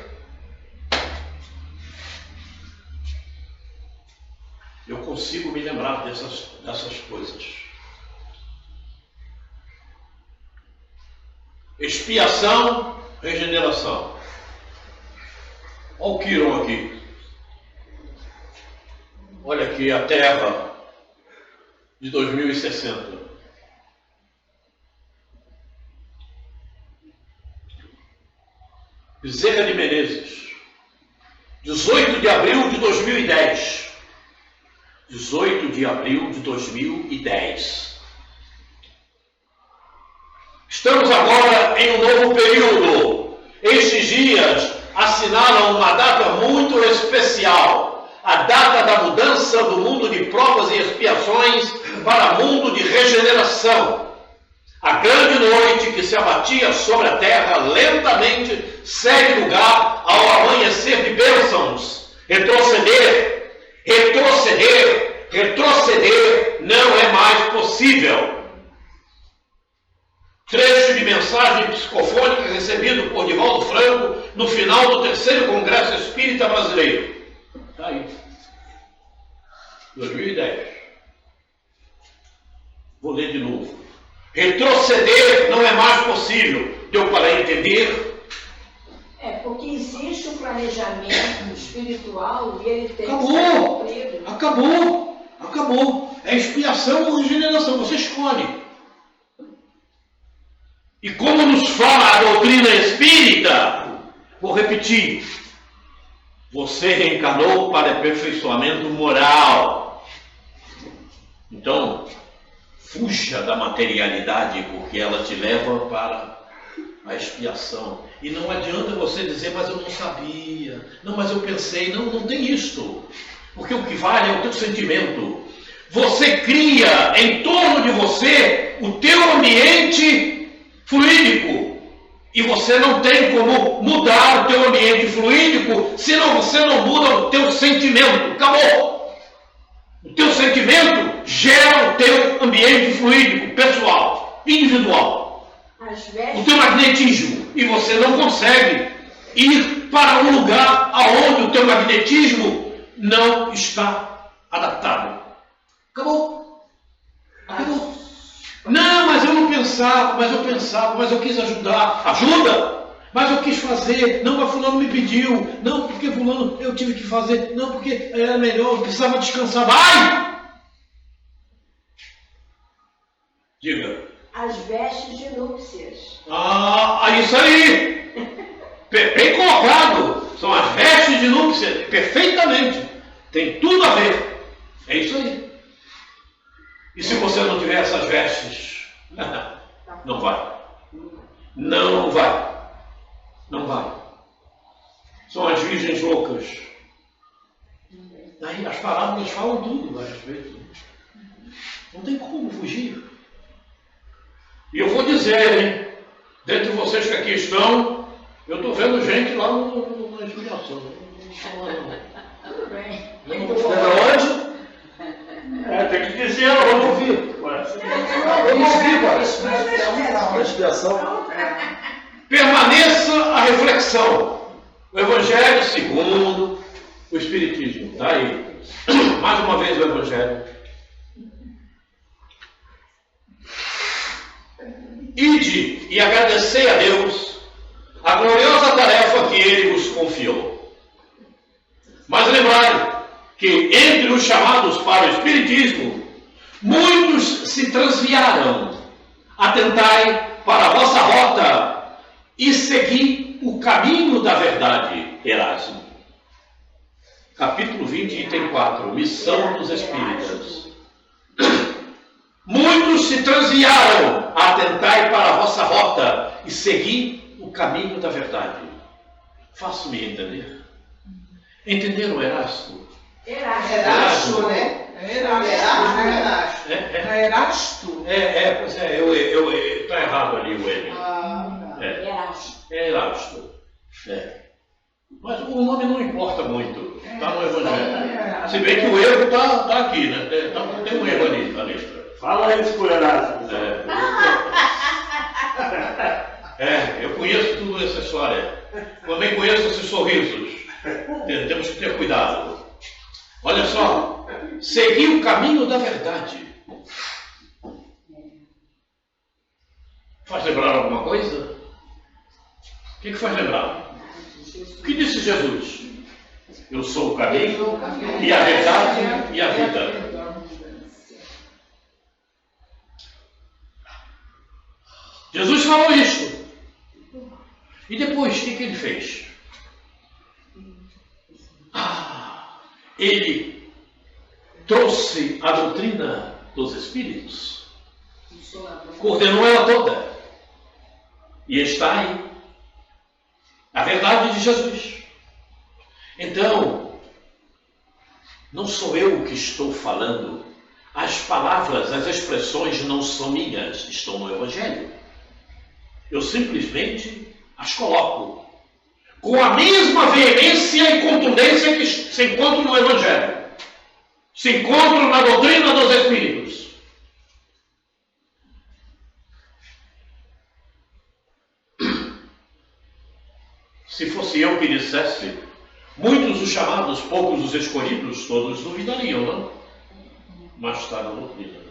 Eu consigo me lembrar dessas coisas. Expiação, regeneração. Olha o Quiron aqui. Olha aqui a Terra de 2060. Bezerra de Menezes. 18 de abril de 2010. 18 de abril de 2010. Estamos agora em um novo período. Estes dias assinalam uma data muito especial. A data da mudança do mundo de provas e expiações para mundo de regeneração. A grande noite que se abatia sobre a terra lentamente cede lugar ao amanhecer de bênçãos. Retroceder não é mais possível. Trecho de mensagem psicofônica recebido por Divaldo Franco no final do 3º Congresso Espírita Brasileiro. Está aí. 2010. Vou ler de novo. Retroceder não é mais possível. Deu para entender? Porque existe um planejamento espiritual e ele tem que ser cumprido. Acabou. É expiação ou regeneração. Você escolhe. E como nos fala a doutrina espírita, vou repetir, você reencarnou para aperfeiçoamento moral. Então, fuja da materialidade, porque ela te leva para a expiação. E não adianta você dizer, mas eu não sabia, não, mas eu pensei, não tem isto. Porque o que vale é o teu sentimento. Você cria em torno de você o teu ambiente fluídico. E você não tem como mudar o teu ambiente fluídico se você não muda o teu sentimento. Acabou. O teu sentimento gera o teu ambiente fluídico, pessoal, individual. O teu magnetismo. E você não consegue ir para um lugar aonde o teu magnetismo não está adaptado. Acabou. Não, mas eu não pensava, mas eu quis ajudar. Ajuda! Mas eu quis fazer. Não, mas fulano me pediu. Não, porque fulano eu tive que fazer. Não, porque era melhor, eu precisava descansar. Vai! Diga. as vestes de núpcias. Isso aí! Bem colocado! São as vestes de núpcias, perfeitamente. Tem tudo a ver. É isso aí. E se você não tiver essas vestes, não vai. Não vai. Não vai. São as virgens loucas. Aí as parábolas falam tudo a respeito. Não tem como fugir. E eu vou dizer, hein? Dentre vocês que aqui estão, eu estou vendo gente lá na explicação. Tudo bem. Eu não vou falar onde? Tem que dizer, eu vou ouvir. A expiação. Permaneça a reflexão. O Evangelho segundo o Espiritismo. Está aí. Mais uma vez o Evangelho. Ide e agradecei a Deus a gloriosa tarefa que Ele vos confiou. Mas lembrai que entre os chamados para o Espiritismo, muitos se transviaram. Atentai para a vossa rota e segui o caminho da verdade. Erasmo. Capítulo 20, item 4. Missão dos Espíritas. Muitos se transviaram. Atentai para a vossa rota e segui o caminho da verdade. Faço-me entender. Entenderam Erasto? Erasto, né? Erasto. Erasto. Pois é, está errado ali o N. É Erasto. Mas o nome não importa muito. Está no Evangelho. Se bem que o erro está aqui, né? Tem um erro ali na letra. Fala isso por Erasmo. Eu conheço tudo essa história. Também conheço esses sorrisos. Temos que ter cuidado. Olha só. Seguir o caminho da verdade. Faz lembrar alguma coisa? O que faz lembrar? O que disse Jesus? Eu sou o caminho e a verdade e a vida. Jesus falou isso. E depois, o que ele fez? Ele trouxe a doutrina dos Espíritos. Coordenou ela toda. E está aí. A verdade de Jesus. Então, não sou eu que estou falando. As palavras, as expressões não são minhas. Estão no Evangelho. Eu simplesmente as coloco com a mesma veemência e contundência que se encontram no Evangelho, se encontram na doutrina dos Espíritos. Se fosse eu que dissesse, muitos os chamados, poucos os escolhidos, todos duvidariam, não? Mas está na doutrina.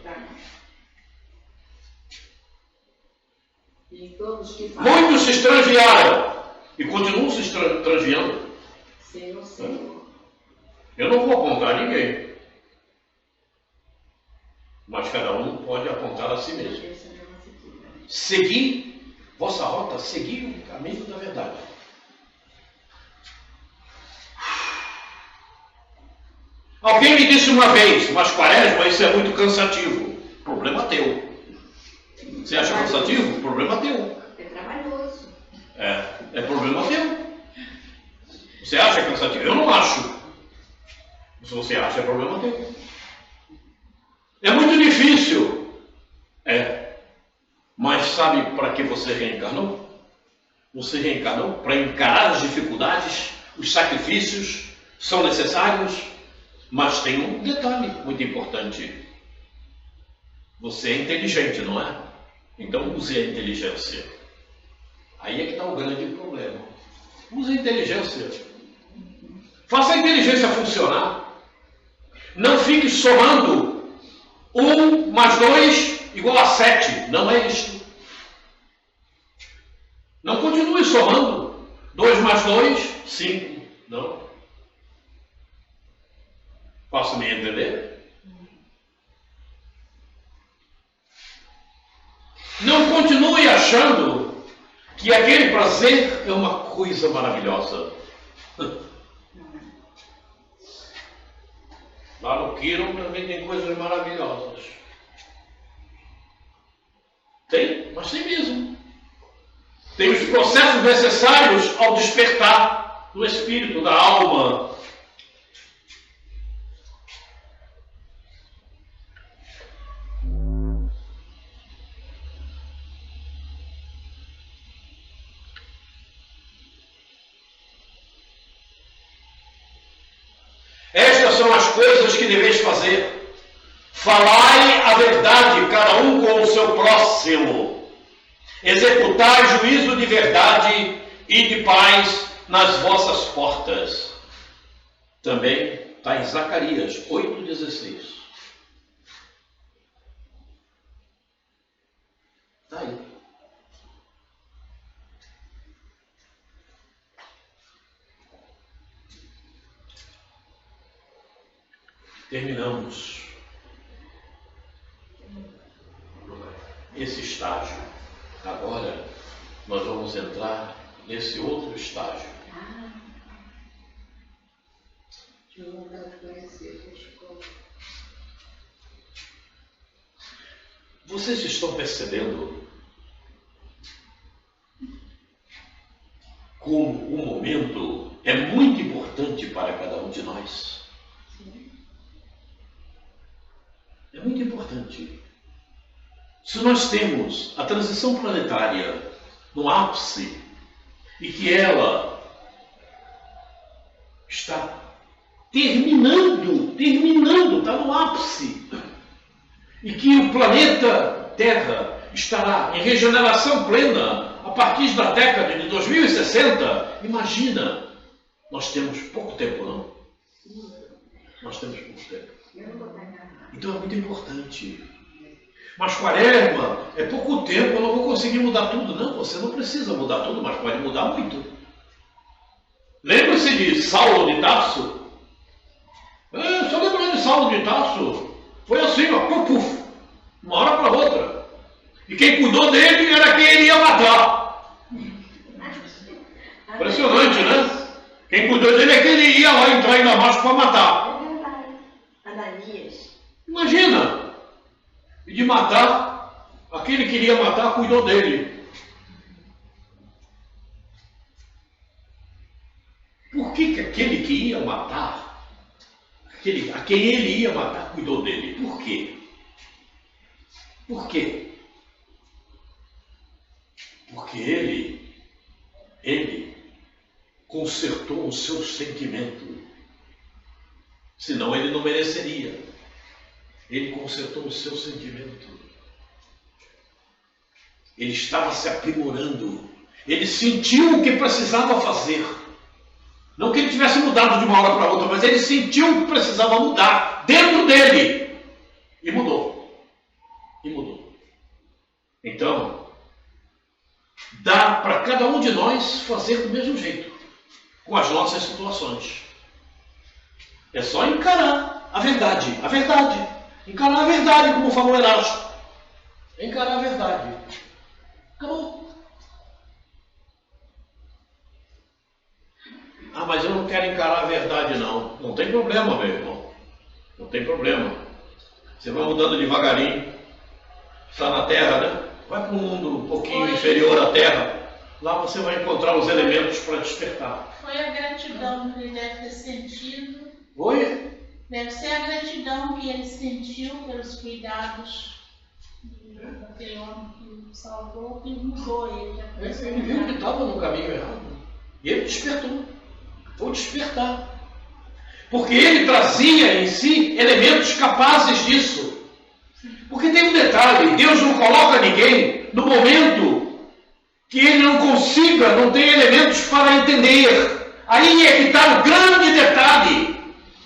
Muitos se extraviaram e continuam se extraviando. Senhor. Eu não vou apontar ninguém, mas cada um pode apontar a si mesmo. Seguir vossa rota, seguir o caminho da verdade. Alguém me disse uma vez, mas Quaresma, isso é muito cansativo. Problema teu. Você acha cansativo? Problema teu. É trabalhoso. É problema teu. Você acha cansativo? Eu não acho. Se você acha, é problema teu. É muito difícil. Mas sabe para que você reencarnou? Você reencarnou para encarar as dificuldades, os sacrifícios são necessários, mas tem um detalhe muito importante. Você é inteligente, não é? Então use a inteligência. Aí é que está o grande problema. Use a inteligência. Faça a inteligência funcionar. Não fique somando 1 mais 2 igual a 7. Não é isto. Não continue somando. 2 mais 2, 5. Não. Posso me entender? Não achando que aquele prazer é uma coisa maravilhosa. Lá no Quiron também tem coisas maravilhosas. Tem, mas tem mesmo. Tem os processos necessários ao despertar do espírito, da alma. Estas são as coisas que deveis fazer. Falai a verdade, cada um com o seu próximo. Executai juízo de verdade e de paz nas vossas portas. Também está em Zacarias 8,16. Está aí. Terminamos esse estágio. Agora nós vamos entrar nesse outro estágio. Vocês estão percebendo como o momento é muito importante para cada um de nós? É muito importante. Se nós temos a transição planetária no ápice e que ela está terminando, está no ápice, e que o planeta Terra estará em regeneração plena a partir da década de 2060, imagina, nós temos pouco tempo, não? Nós temos pouco tempo. Então é muito importante. Mas Quaresma, é pouco tempo, eu não vou conseguir mudar tudo. Não, você não precisa mudar tudo, mas pode mudar muito. Lembra-se de Saulo de Tarso? Só lembra de Saulo de Tarso? Foi assim, ó, puf, puf, uma hora para outra. E quem cuidou dele era quem ele ia matar. Impressionante, né? Quem cuidou dele é que ele ia lá entrar em Damasco para matar. Imagina! E de matar, aquele que iria matar cuidou dele. Por que aquele que ia matar, a quem ele ia matar, cuidou dele? Por quê? Por quê? Porque ele consertou o seu sentimento. Senão ele não mereceria. Ele consertou o seu sentimento. Ele estava se aprimorando. Ele sentiu o que precisava fazer. Não que ele tivesse mudado de uma hora para outra, mas ele sentiu o que precisava mudar dentro dele. E mudou. E mudou. Então, dá para cada um de nós fazer do mesmo jeito, com as nossas situações. É só encarar a verdade. A verdade. Encarar a verdade, como falou Erasto. Encarar a verdade. Acabou. Ah, mas eu não quero encarar a verdade, não. Não tem problema, meu irmão. Não tem problema. Você vai mudando devagarinho. Está na Terra, né? Vai para um mundo um pouquinho inferior à Terra. Lá você vai encontrar os elementos para despertar. Foi a gratidão que ele deve ter sentido. Oi? Deve ser a gratidão que ele sentiu pelos cuidados daquele homem que o salvou, que mudou ele. Ele viu que estava no caminho errado. E ele despertou. Vou despertar. Porque ele trazia em si elementos capazes disso. Porque tem um detalhe, Deus não coloca ninguém no momento que ele não consiga, não tem elementos para entender. Aí é que está o grande detalhe.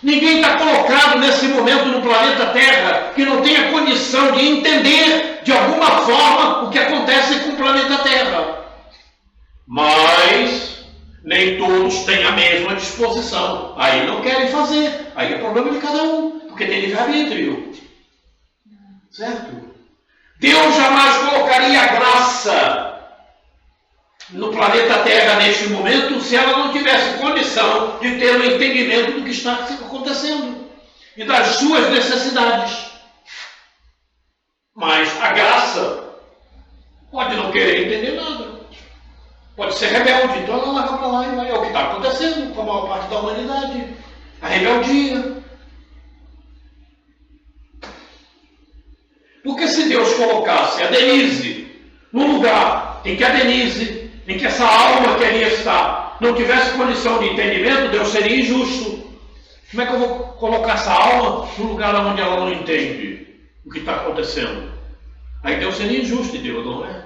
Ninguém está colocado nesse momento no planeta Terra que não tenha condição de entender de alguma forma o que acontece com o planeta Terra. Mas nem todos têm a mesma disposição. Aí não querem fazer. Aí é problema de cada um, porque tem livre-arbítrio. Certo? Deus jamais colocaria a graça no planeta Terra neste momento se ela não tivesse condição de ter um entendimento do que está acontecendo e das suas necessidades. Mas a graça pode não querer entender nada. Pode ser rebelde, então ela larga para lá e vai. É o que está acontecendo com a maior parte da humanidade. A rebeldia. Porque se Deus colocasse a Denise no lugar em que a Denise, em que essa alma que ali está, não tivesse condição de entendimento, Deus seria injusto. Como é que eu vou colocar essa alma no lugar onde ela não entende o que está acontecendo? Aí Deus seria injusto, e Deus não é.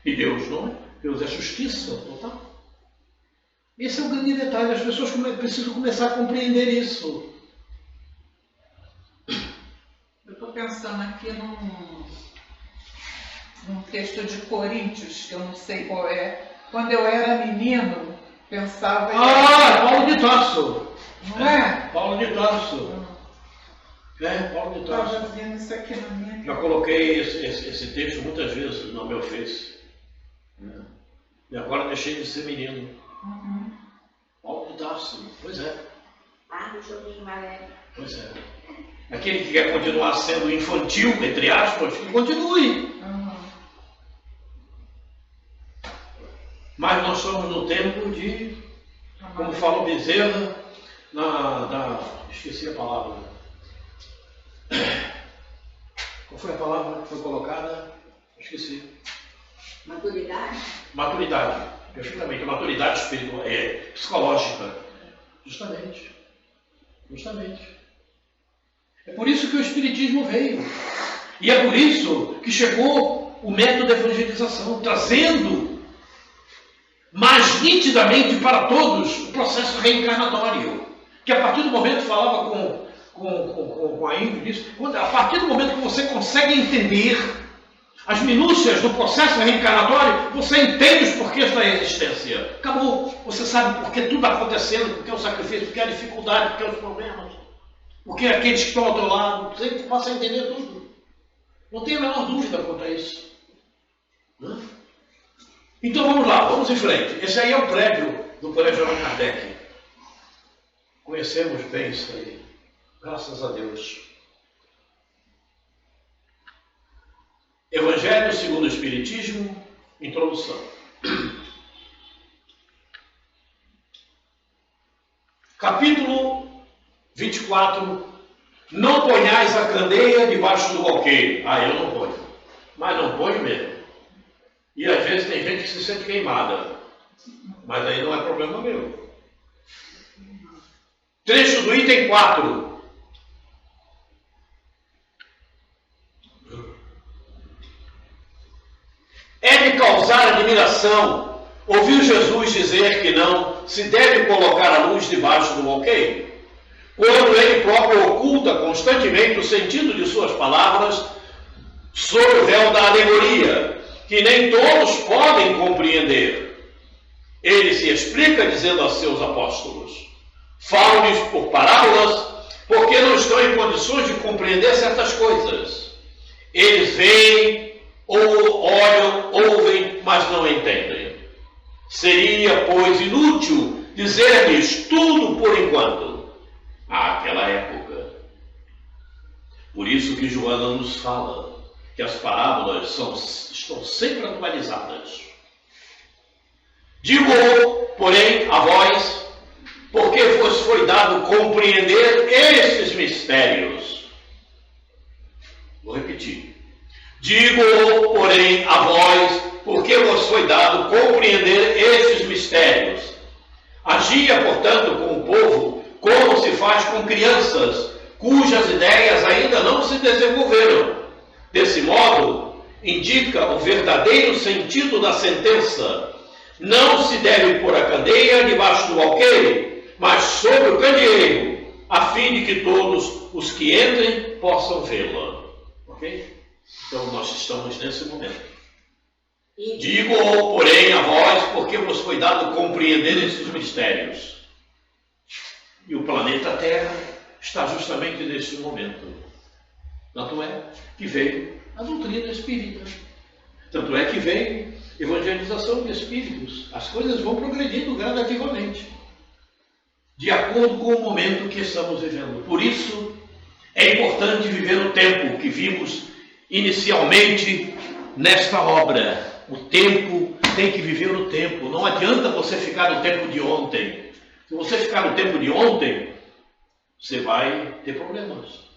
E Deus não é. Deus é justiça total. Esse é o grande detalhe. As pessoas precisam começar a compreender isso. Eu estou pensando aqui num texto de Coríntios, que eu não sei qual é. Quando eu era menino, pensava... Paulo de Tarso. Não é? Paulo de Tarso. Paulo de Tarso. Estava vendo isso aqui na minha... Já coloquei esse texto muitas vezes no meu Face. E agora deixei de ser menino. Paulo de Tarso. Pois é. No joguinho amarelo. Pois é. Aquele que quer continuar sendo infantil, entre aspas, que continue. Mas nós somos no tempo de, como falou Bezerra, esqueci a palavra. Qual foi a palavra que foi colocada? Esqueci. Maturidade? Maturidade. Perfeitamente. A maturidade espiritual, psicológica. Justamente. É por isso que o Espiritismo veio. E é por isso que chegou o método de evangelização, trazendo mais nitidamente para todos o processo reencarnatório. Que a partir do momento, falava com a Índia disso, a partir do momento que você consegue entender as minúcias do processo reencarnatório, você entende os porquês da existência. Acabou. Você sabe por que tudo está acontecendo, por que o sacrifício, por que a dificuldade, por que os problemas, por que aqueles que estão ao teu lado. Você passa a entender tudo. Não tenho a menor dúvida quanto a isso. Então vamos lá, vamos em frente. Esse aí é o prédio do Colégio Allan Kardec. Conhecemos bem isso aí. Graças a Deus. Evangelho segundo o Espiritismo, introdução. Capítulo 24. Não ponhais a candeia debaixo do alqueire. Eu não ponho. Mas não ponho mesmo. E às vezes tem gente que se sente queimada. Mas aí não é problema meu. Trecho do item 4. É de causar admiração ouvir Jesus dizer que não se deve colocar a luz debaixo do alqueire, quando ele próprio oculta constantemente o sentido de suas palavras sob o véu da alegoria, que nem todos podem compreender. Ele se explica dizendo a seus apóstolos: falo-lhes por parábolas, porque não estão em condições de compreender certas coisas. Eles veem, ou olham, ouvem, mas não entendem. Seria, pois, inútil dizer-lhes tudo por enquanto, àquela época. Por isso que Joana nos fala que as parábolas estão sempre atualizadas. Digo, porém, a vós, porque vos foi dado compreender estes mistérios. Vou repetir. Digo, porém, a vós, porque vos foi dado compreender estes mistérios. Agia, portanto, com o povo, como se faz com crianças, cujas ideias ainda não se desenvolveram. Desse modo, indica o verdadeiro sentido da sentença. Não se deve pôr a candeia debaixo do alqueire, mas sobre o candeeiro, a fim de que todos os que entrem possam vê-la. Ok? Então nós estamos nesse momento. Digo, porém, a vós, porque vos foi dado compreender esses mistérios. E o planeta Terra está justamente nesse momento. Tanto é que veio a doutrina espírita. Tanto é que veio evangelização de espíritos. As coisas vão progredindo gradativamente, de acordo com o momento que estamos vivendo. Por isso, é importante viver o tempo que vimos inicialmente nesta obra. O tempo, tem que viver o tempo. Não adianta você ficar no tempo de ontem. Se você ficar no tempo de ontem, você vai ter problemas.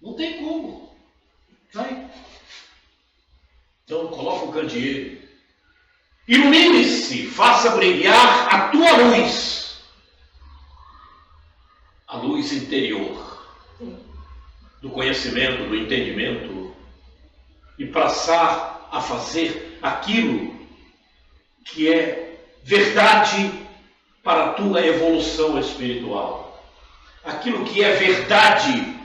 Não tem como. Vai. Então, coloca o candeeiro. Ilumine-se, faça brilhar a tua luz. A luz interior. Do conhecimento, do entendimento. E passar a fazer aquilo que é verdade para a tua evolução espiritual. Aquilo que é verdade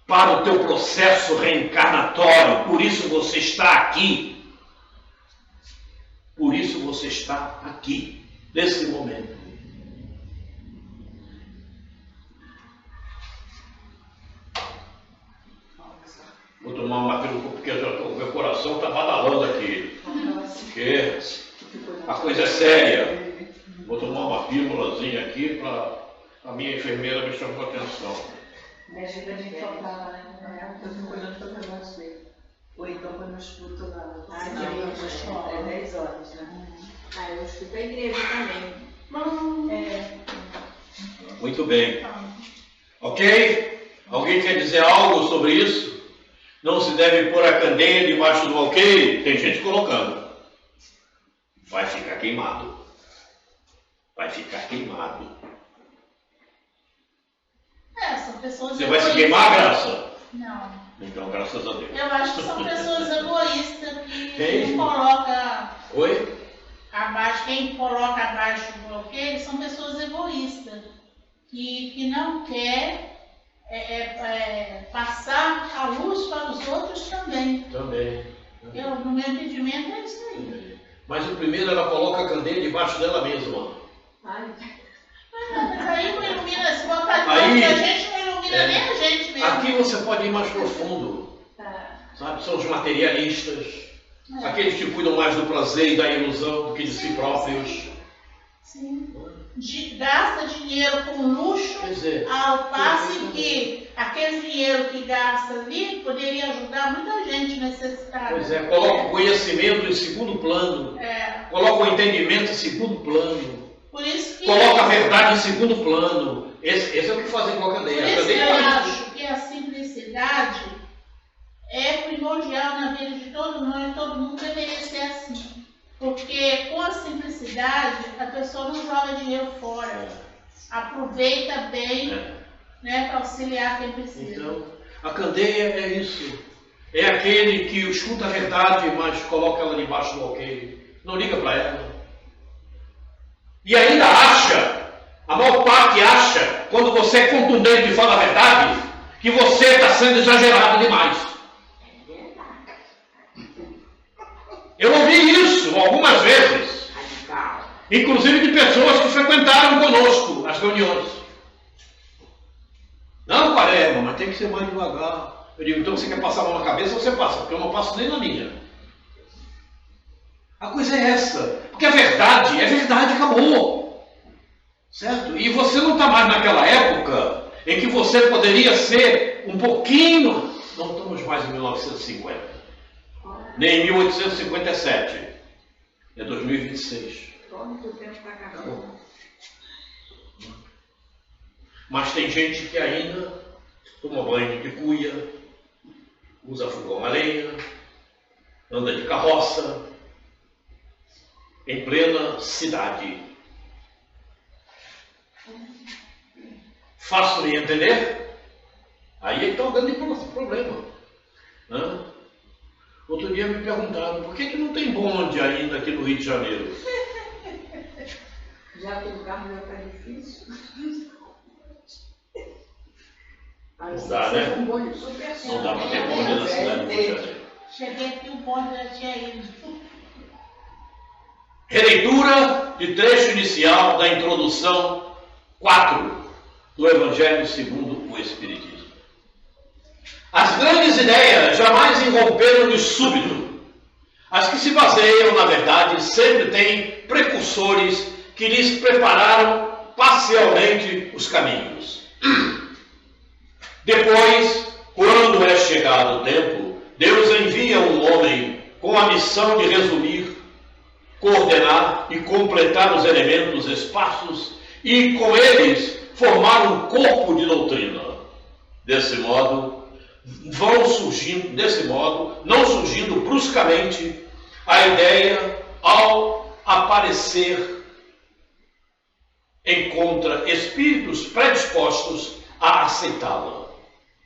para o teu processo reencarnatório. Por isso você está aqui. Por isso você está aqui, nesse momento. Vou tomar uma pílula porque meu coração está badalando aqui. Porque a coisa é séria. Vou tomar uma pílulazinha aqui para a minha enfermeira me chamar atenção. Me ajuda a gente faltava, né? Eu fico olhando para o relógio dele. Ou então quando eu escuto lá. É 10 horas, né? Eu escuto a igreja também. Muito bem. Ok? Alguém quer dizer algo sobre isso? Não se deve pôr a candeia debaixo do alqueire? Tem gente colocando. Vai ficar queimado. Vai ficar queimado. São pessoas Você vai se queimar, Graça? Não. Então, graças a Deus. Eu acho que são pessoas egoístas que Quem? não colocam Oi? abaixo, quem coloca abaixo do alqueire são pessoas egoístas, que não quer passar a luz para os outros também. Também. No meu entendimento é isso aí. Mas o primeiro, ela coloca a candeia debaixo dela mesma. Mas aí não ilumina, se botar Aí, debaixo da gente, não ilumina nem a gente mesmo. Aqui você pode ir mais profundo. Sabe? São os materialistas. Aqueles que cuidam mais do prazer e da ilusão do que de si próprios. Sim. Gasta dinheiro com luxo, Quer dizer, ao passo que aquele dinheiro que gasta ali poderia ajudar muita gente necessitada. pois é, coloca o conhecimento em segundo plano. Coloca o entendimento em segundo plano. Por isso que Coloca a verdade em segundo plano. Esse é o que fazem com a Por candeia. A isso que candeia eu é isso. acho que a simplicidade é primordial na vida de todo mundo e todo mundo deveria ser assim. Porque com a simplicidade a pessoa não joga dinheiro fora. Aproveita bem, né, para auxiliar quem precisa. Então, a candeia é isso. É aquele que escuta a verdade, mas coloca ela debaixo do alqueire. Não liga para ela. E ainda acha, a maior parte acha, quando você é contundente e fala a verdade, que você está sendo exagerado demais. Eu ouvi isso algumas vezes, inclusive de pessoas que frequentaram conosco as reuniões. Não, Quaresma, mas tem que ser mais devagar. Eu digo, então você quer passar a mão na cabeça, você passa, porque eu não passo nem na minha. A coisa é essa, porque a verdade é verdade, acabou. Certo? E você não está mais naquela época em que você poderia ser um pouquinho... Não estamos mais em 1950, nem em 1857. É 2026. Todo o tempo está acabando. Mas tem gente que ainda toma banho de cuia, usa fogão a lenha, anda de carroça, em plena cidade. Fácil de entender? Aí é que está o grande problema. Outro dia me perguntaram, por que não tem bonde ainda aqui no Rio de Janeiro? Já que o carro já está difícil. Não dá, né? Um bonde super Não dá para ter bonde na cidade do Rio de Janeiro. Cheguei aqui, o bonde já tinha ido. Releitura de trecho inicial da introdução 4 do Evangelho segundo o Espiritismo. As grandes ideias jamais irromperam de súbito, As que se baseiam na verdade sempre têm precursores que lhes prepararam parcialmente os caminhos. Depois, quando é chegado o tempo, Deus envia um homem com a missão de resumir, coordenar e completar os elementos esparsos e, com eles, formar um corpo de doutrina. Desse modo, não surgindo bruscamente a ideia, ao aparecer, encontra espíritos predispostos a aceitá-la.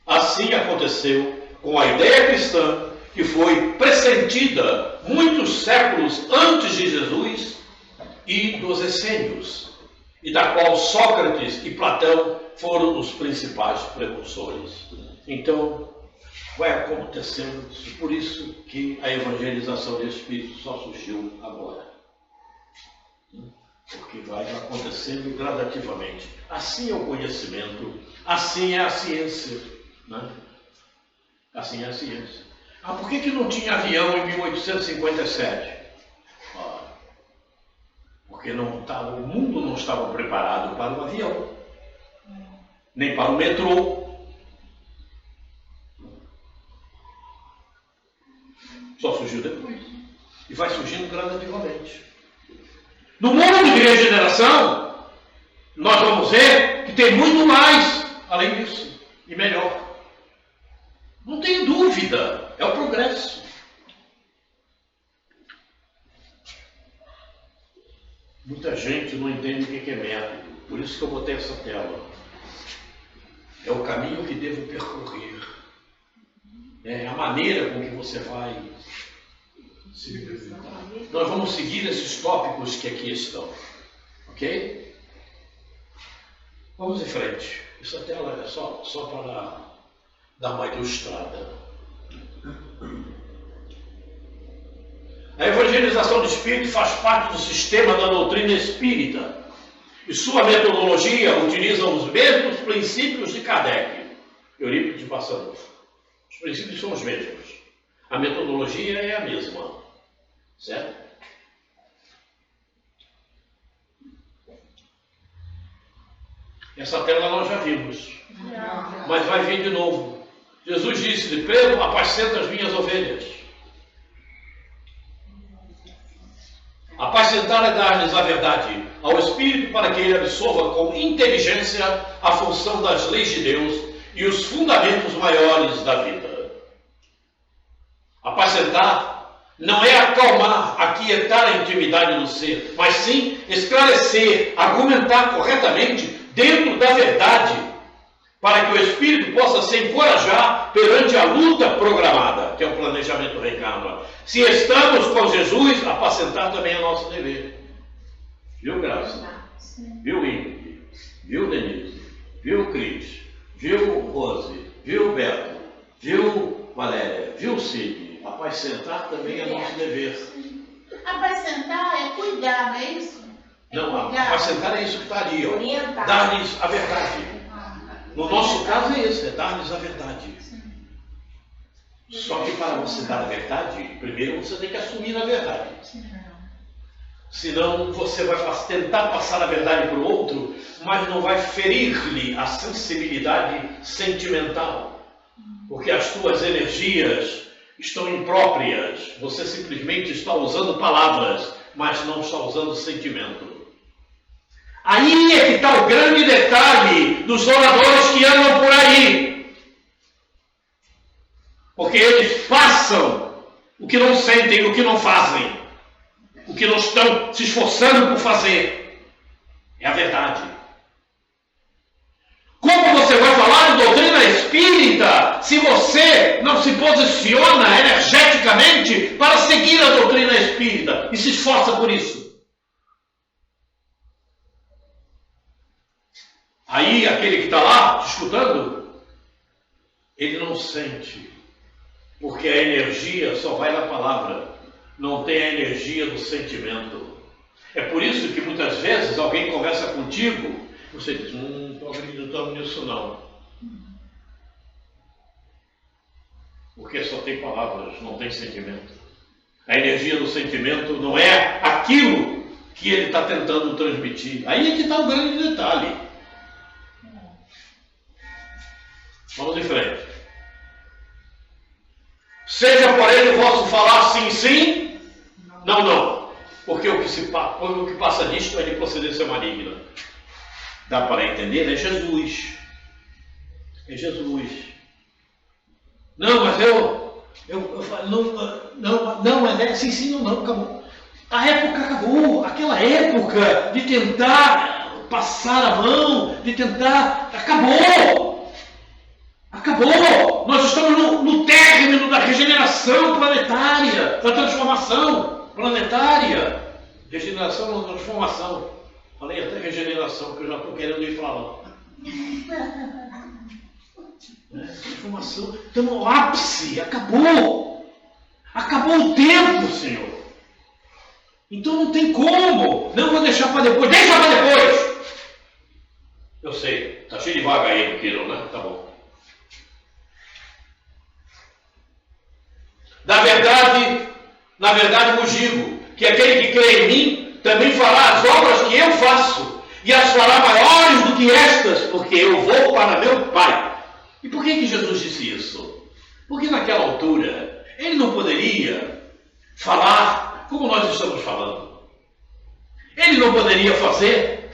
Assim aconteceu com a ideia cristã, que foi pressentida muitos séculos antes de Jesus e dos essênios, e da qual Sócrates e Platão foram os principais precursores. Então, vai acontecendo, por isso que a evangelização de espírito só surgiu agora. Porque vai acontecendo gradativamente. Assim é o conhecimento, assim é a ciência. Né? Assim é a ciência. Por que não tinha avião em 1857? Porque o mundo não estava preparado para o avião, nem para o metrô. Só surgiu depois. E vai surgindo gradativamente. No mundo de regeneração, nós vamos ver que tem muito mais além disso. E melhor. Não tem dúvida. É o progresso. Muita gente não entende o que é método. Por isso que eu botei essa tela. É o caminho que devo percorrer. É a maneira com que você vai se representar. Nós vamos seguir esses tópicos que aqui estão. Ok? Vamos em frente. Essa tela é só para dar uma ilustrada. A evangelização do espírito faz parte do sistema da doutrina espírita. E sua metodologia utiliza os mesmos princípios de Kardec, Eurípides de Barçanufo. Os princípios são os mesmos. A metodologia é a mesma. Certo? Essa tela nós já vimos. Mas vai vir de novo. Jesus disse-lhe: Pedro, apacenta as minhas ovelhas. Apacentar é dar-lhes a verdade ao Espírito para que ele absorva com inteligência a função das leis de Deus e os fundamentos maiores da vida. Apacentar não é acalmar, aquietar a intimidade do ser, mas sim esclarecer, argumentar corretamente dentro da verdade, para que o espírito possa se encorajar perante a luta programada, que é o planejamento reencarnatório. Se estamos com Jesus, apacentar também é nosso dever. Viu, Graça? Viu, Ingrid? Viu, Denise? Viu, Cris? Viu, Rose? Viu, Beto? Viu, Valéria? Viu, Cid? Apacentar também é nosso dever. Apacentar é cuidar, não é isso? Não, apacentar é isso que está ali, ó. Orientar. Dar-lhes a verdade. No nosso caso é isso, é dar-lhes a verdade. Só que para você dar a verdade, primeiro você tem que assumir a verdade. Senão você vai tentar passar a verdade para o outro, mas não vai ferir-lhe a sensibilidade sentimental. Porque as tuas energias estão impróprias. Você simplesmente está usando palavras, mas não está usando sentimento. Aí é que está o grande detalhe dos oradores que andam por aí. Porque eles passam o que não sentem, o que não fazem, o que não estão se esforçando por fazer. É a verdade. Como você vai falar de doutrina espírita se você não se posiciona energeticamente para seguir a doutrina espírita e se esforça por isso? Aí aquele que está lá te escutando, ele não sente, porque a energia só vai na palavra, não tem a energia do sentimento. É por isso que muitas vezes alguém conversa contigo, você diz: não estou acreditando nisso não. Porque só tem palavras, não tem sentimento. A energia do sentimento não é aquilo que ele está tentando transmitir. Aí é que está o grande detalhe. Vamos em frente. Seja, porém, o vosso falar sim, sim, não, não. Porque o que passa disto é de procedência maligna. Dá para entender? É Jesus. É Jesus. Não, mas não, mas é sim, sim, não, acabou. A época acabou. Aquela época de tentar passar a mão, de tentar... Acabou! Acabou! Nós estamos no término da regeneração planetária, da transformação planetária. Regeneração ou transformação. Falei até regeneração, que eu já estou querendo ir para lá. Transformação. Estamos no ápice. Acabou. Acabou o tempo, Senhor. Então não tem como. Não vou deixar para depois. Deixa para depois. Eu sei. Está cheio de vaga aí no Quirão, né? Tá bom. Na verdade vos digo que aquele que crê em mim também fará as obras que eu faço, e as fará maiores do que estas, porque eu vou para meu Pai. E por que Jesus disse isso? Porque naquela altura ele não poderia falar como nós estamos falando. Ele não poderia fazer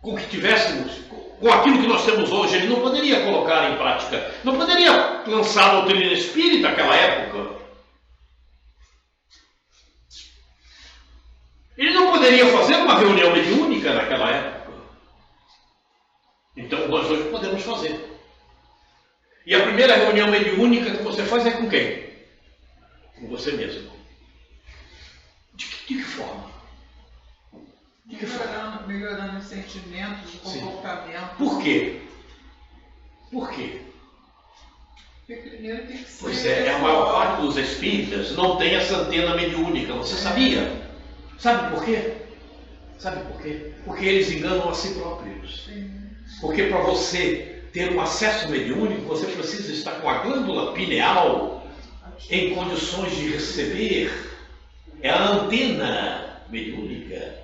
com que tivéssemos, com aquilo que nós temos hoje, ele não poderia colocar em prática, não poderia lançar a doutrina espírita naquela época. Ele não poderia fazer uma reunião mediúnica naquela época. Então nós hoje podemos fazer. E a primeira reunião mediúnica que você faz é com quem? Com você mesmo. De que forma? Melhorando os sentimentos, o comportamento. Por quê? Por quê? Porque primeiro tem que ser... Pois é, a maior parte dos espíritas não tem essa antena mediúnica. Você sabia? Sabe por quê? Sabe por quê? Porque eles enganam a si próprios. Porque para você ter um acesso mediúnico, você precisa estar com a glândula pineal em condições de receber. É a antena mediúnica.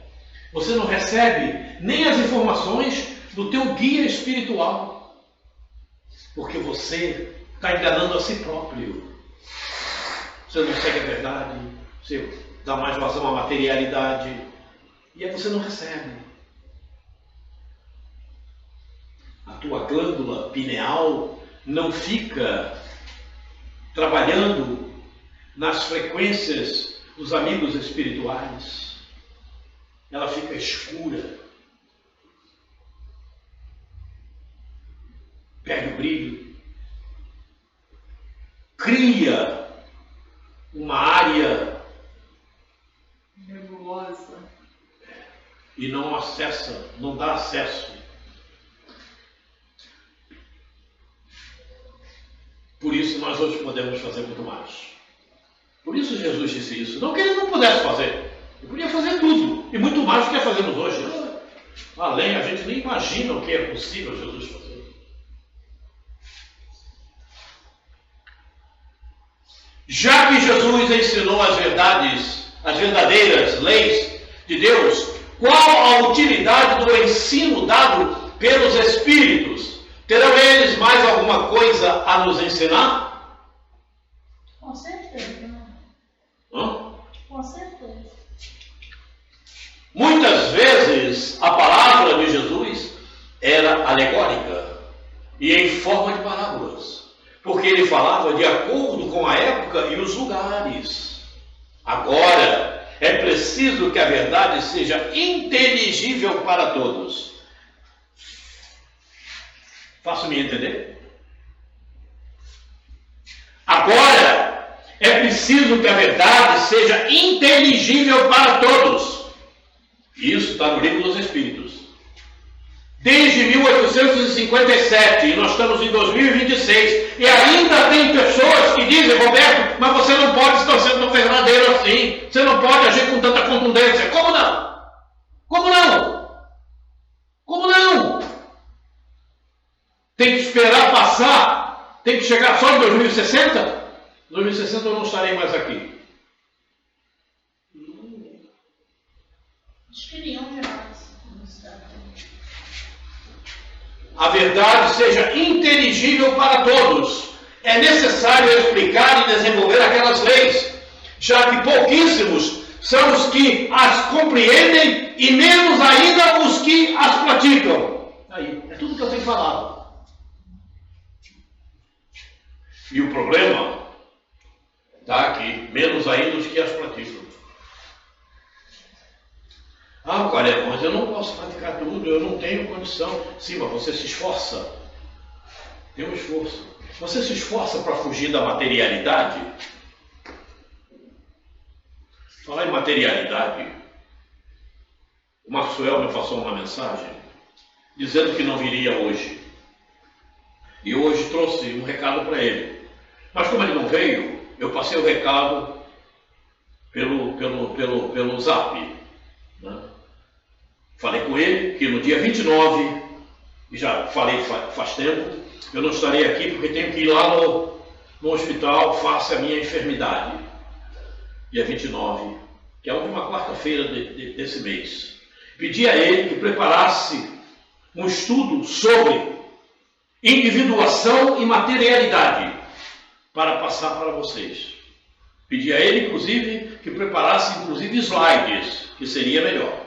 Você não recebe nem as informações do teu guia espiritual. Porque você está enganando a si próprio. Você não segue a verdade. Você dá mais vazão à materialidade. E aí você não recebe. A tua glândula pineal não fica trabalhando nas frequências dos amigos espirituais. Ela fica escura. Perde o brilho. Cria uma área nebulosa. E não acessa, não dá acesso. Por isso nós hoje podemos fazer muito mais. Por isso Jesus disse isso. Não que ele não pudesse fazer. Ele podia fazer tudo. E muito mais do que fazemos hoje. Além, a gente nem imagina o que é possível Jesus fazer. Já que Jesus ensinou as verdades, as verdadeiras leis de Deus, qual a utilidade do ensino dado pelos Espíritos? Terão eles mais alguma coisa a nos ensinar? Com certeza. Hã? Com certeza. Muitas vezes a palavra de Jesus era alegórica e em forma de parábolas, porque ele falava de acordo com a época e os lugares. Agora, é preciso que a verdade seja inteligível para todos. Faço-me entender? Agora, é preciso que a verdade seja inteligível para todos. Isso está no Livro dos Espíritos. Desde 1857, e nós estamos em 2026, e ainda tem pessoas que dizem, Roberto, mas você não pode estar sendo tão verdadeiro assim, você não pode agir com tanta contundência. Como não? Como não? Como não? Tem que esperar passar? Tem que chegar só em 2060? Em 2060 eu não estarei mais aqui. Acho que nenhum de nós. A verdade seja inteligível para todos. É necessário explicar e desenvolver aquelas leis, já que pouquíssimos são os que as compreendem e menos ainda os que as praticam. Aí, é tudo que eu tenho falado. E o problema está aqui, menos ainda os que as praticam. Ah, Quaresma, mas eu não posso praticar tudo, eu não tenho condição. Sim, mas você se esforça. Tem um esforço. Você se esforça para fugir da materialidade? Falar em materialidade, o Maxwell me passou uma mensagem dizendo que não viria hoje. E hoje trouxe um recado para ele. Mas como ele não veio, eu passei o recado pelo Zap. Né? Falei com ele que no dia 29, e já falei faz tempo, eu não estarei aqui porque tenho que ir lá no hospital, face a minha enfermidade. Dia 29, que é a última quarta-feira desse mês. Pedi a ele que preparasse um estudo sobre individuação e materialidade para passar para vocês. Pedi a ele, inclusive, que preparasse, inclusive, slides, que seria melhor.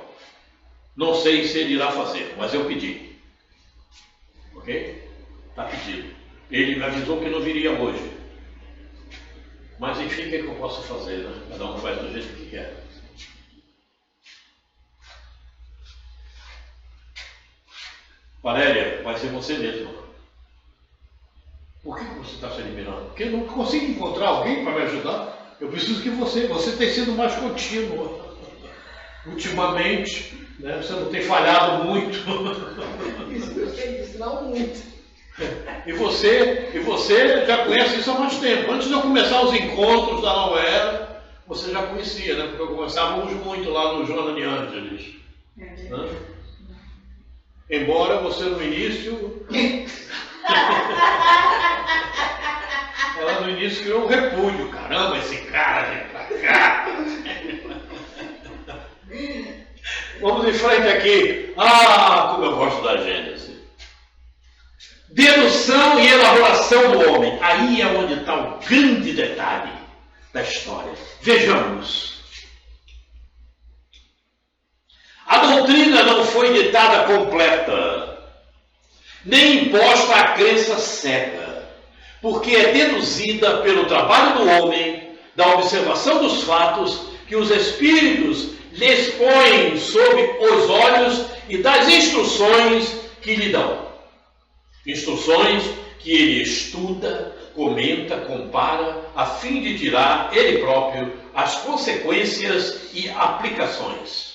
Não sei se ele irá fazer, mas eu pedi. Ok? Está pedido. Ele me avisou que não viria hoje. Mas enfim, o que eu posso fazer, né? Cada um faz do jeito que quer. Valéria, vai ser você mesma. Por que você está se eliminando? Porque eu não consigo encontrar alguém para me ajudar. Eu preciso que você tem sido mais contínua. Ultimamente, né? Você não tem falhado muito. Isso que eu disse, não muito. E você já conhece isso há mais tempo. Antes de eu começar os encontros da Nova Era, você já conhecia, né? Porque conversávamos muito lá no Joana de Ângeles. Né? Embora você no início... Ela no início criou um repúdio. Caramba, esse cara vem pra cá. Vamos em frente aqui. Ah, como eu gosto da Gênesis. Dedução e elaboração do homem. Aí é onde está o grande detalhe da história. Vejamos. A doutrina não foi ditada completa, nem imposta à crença cega, porque é deduzida pelo trabalho do homem, da observação dos fatos que os espíritos lhes põem sob os olhos e das instruções que lhe dão. Instruções que ele estuda, comenta, compara, a fim de tirar ele próprio as consequências e aplicações.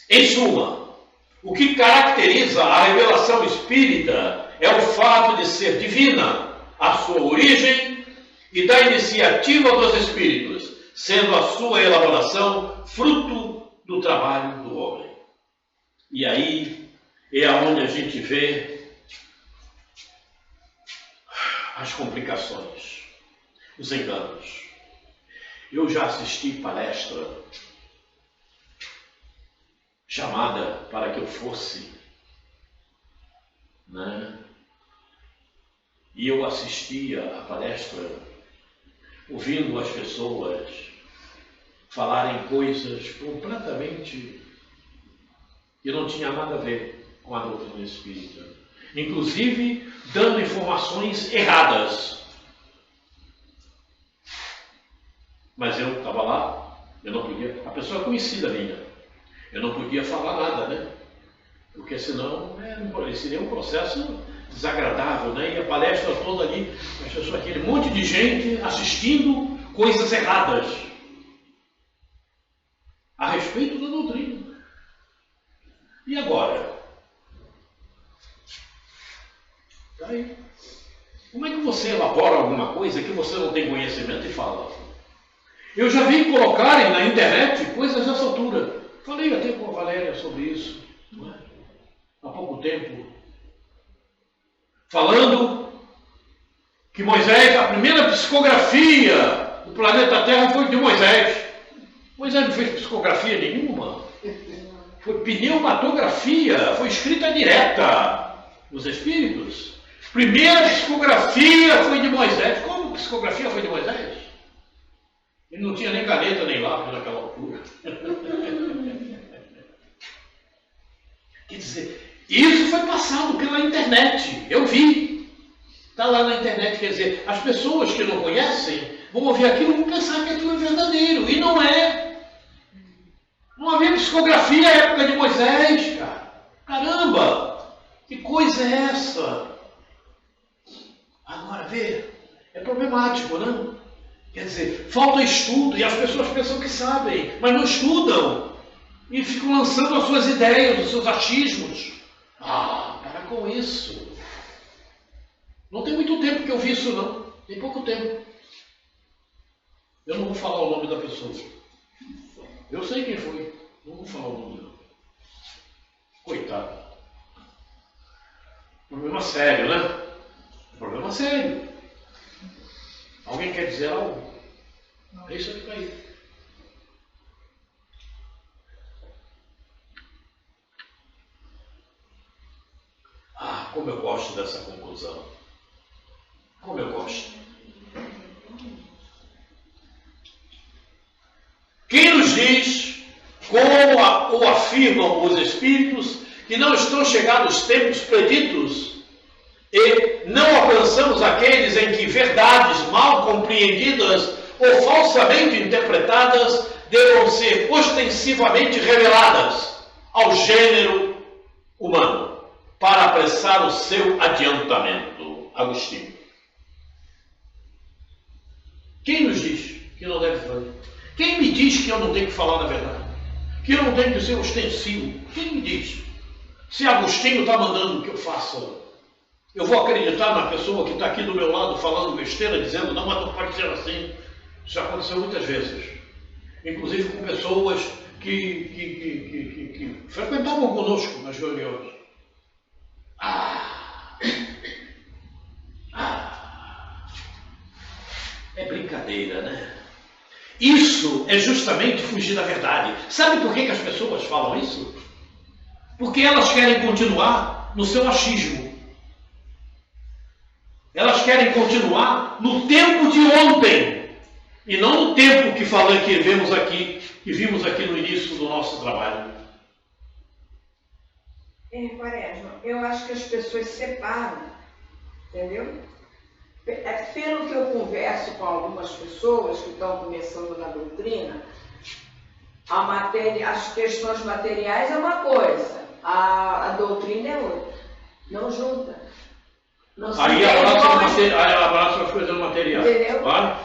Em suma, o que caracteriza a revelação espírita é o fato de ser divina, a sua origem e da iniciativa dos espíritos, sendo a sua elaboração fruto do trabalho do homem. E aí é onde a gente vê as complicações, os enganos. Eu já assisti palestra chamada para que eu fosse, né? E eu assistia a palestra ouvindo as pessoas falarem coisas completamente que não tinha nada a ver com a doutrina espírita, inclusive dando informações erradas. Mas eu estava lá, eu não podia, a pessoa conhecida minha, eu não podia falar nada, né? Porque senão seria um processo desagradável, né? E a palestra toda ali, as pessoas, aquele monte de gente assistindo coisas erradas a respeito da doutrina. E agora? Tá aí. Como é que você elabora alguma coisa que você não tem conhecimento e fala? Eu já vi colocarem na internet coisas dessa altura. Falei até com a Valéria sobre isso, não é? Há pouco tempo. Falando que Moisés, a primeira psicografia o planeta Terra foi de Moisés. Moisés não fez psicografia nenhuma. Foi pneumatografia, foi escrita direta nos Espíritos. Primeira psicografia foi de Moisés. Como psicografia foi de Moisés? Ele não tinha nem caneta nem lápis naquela altura. Quer dizer, isso foi passado pela internet. Eu vi. Está lá na internet. Quer dizer, as pessoas que não conhecem vão ouvir aquilo e vão pensar que aquilo é verdadeiro. E não é. Não havia psicografia na época de Moisés, cara. Caramba! Que coisa é essa? Agora, vê, é problemático, né? Quer dizer, falta estudo e as pessoas pensam que sabem, mas não estudam. E ficam lançando as suas ideias, os seus achismos. Ah, para com isso. Não tem muito tempo que eu vi isso, não. Tem pouco tempo. Eu não vou falar o nome da pessoa. Eu sei quem foi. Não vou falar o nome, não. Coitado. Problema sério, né? Problema sério. Alguém quer dizer algo? É isso aí, aí. Ah, como eu gosto dessa conclusão. Como eu gosto. Quem nos diz, como o afirmam os Espíritos, que não estão chegados os tempos preditos e não alcançamos aqueles em que verdades mal compreendidas ou falsamente interpretadas devam ser ostensivamente reveladas ao gênero humano para apressar o seu adiantamento. Agostinho. Quem nos diz que não deve fazer? Quem me diz que eu não tenho que falar na verdade? Que eu não tenho que ser ostensivo? Quem me diz? Se Agostinho está mandando que eu faça, eu vou acreditar na pessoa que está aqui do meu lado falando besteira, dizendo, não, mas não pode ser assim. Isso já aconteceu muitas vezes. Inclusive com pessoas que frequentavam conosco nas reuniões. É brincadeira, né? Isso é justamente fugir da verdade. Sabe por que as pessoas falam isso? Porque elas querem continuar no seu achismo. Elas querem continuar no tempo de ontem. E não no tempo que falei que vimos aqui no início do nosso trabalho. Quaresma, eu acho que as pessoas separam, entendeu? Pelo que eu converso com algumas pessoas que estão começando na doutrina, as questões materiais é uma coisa, a doutrina é outra. Não junta. Não se aí abraça as coisas materiais. Entendeu? Claro.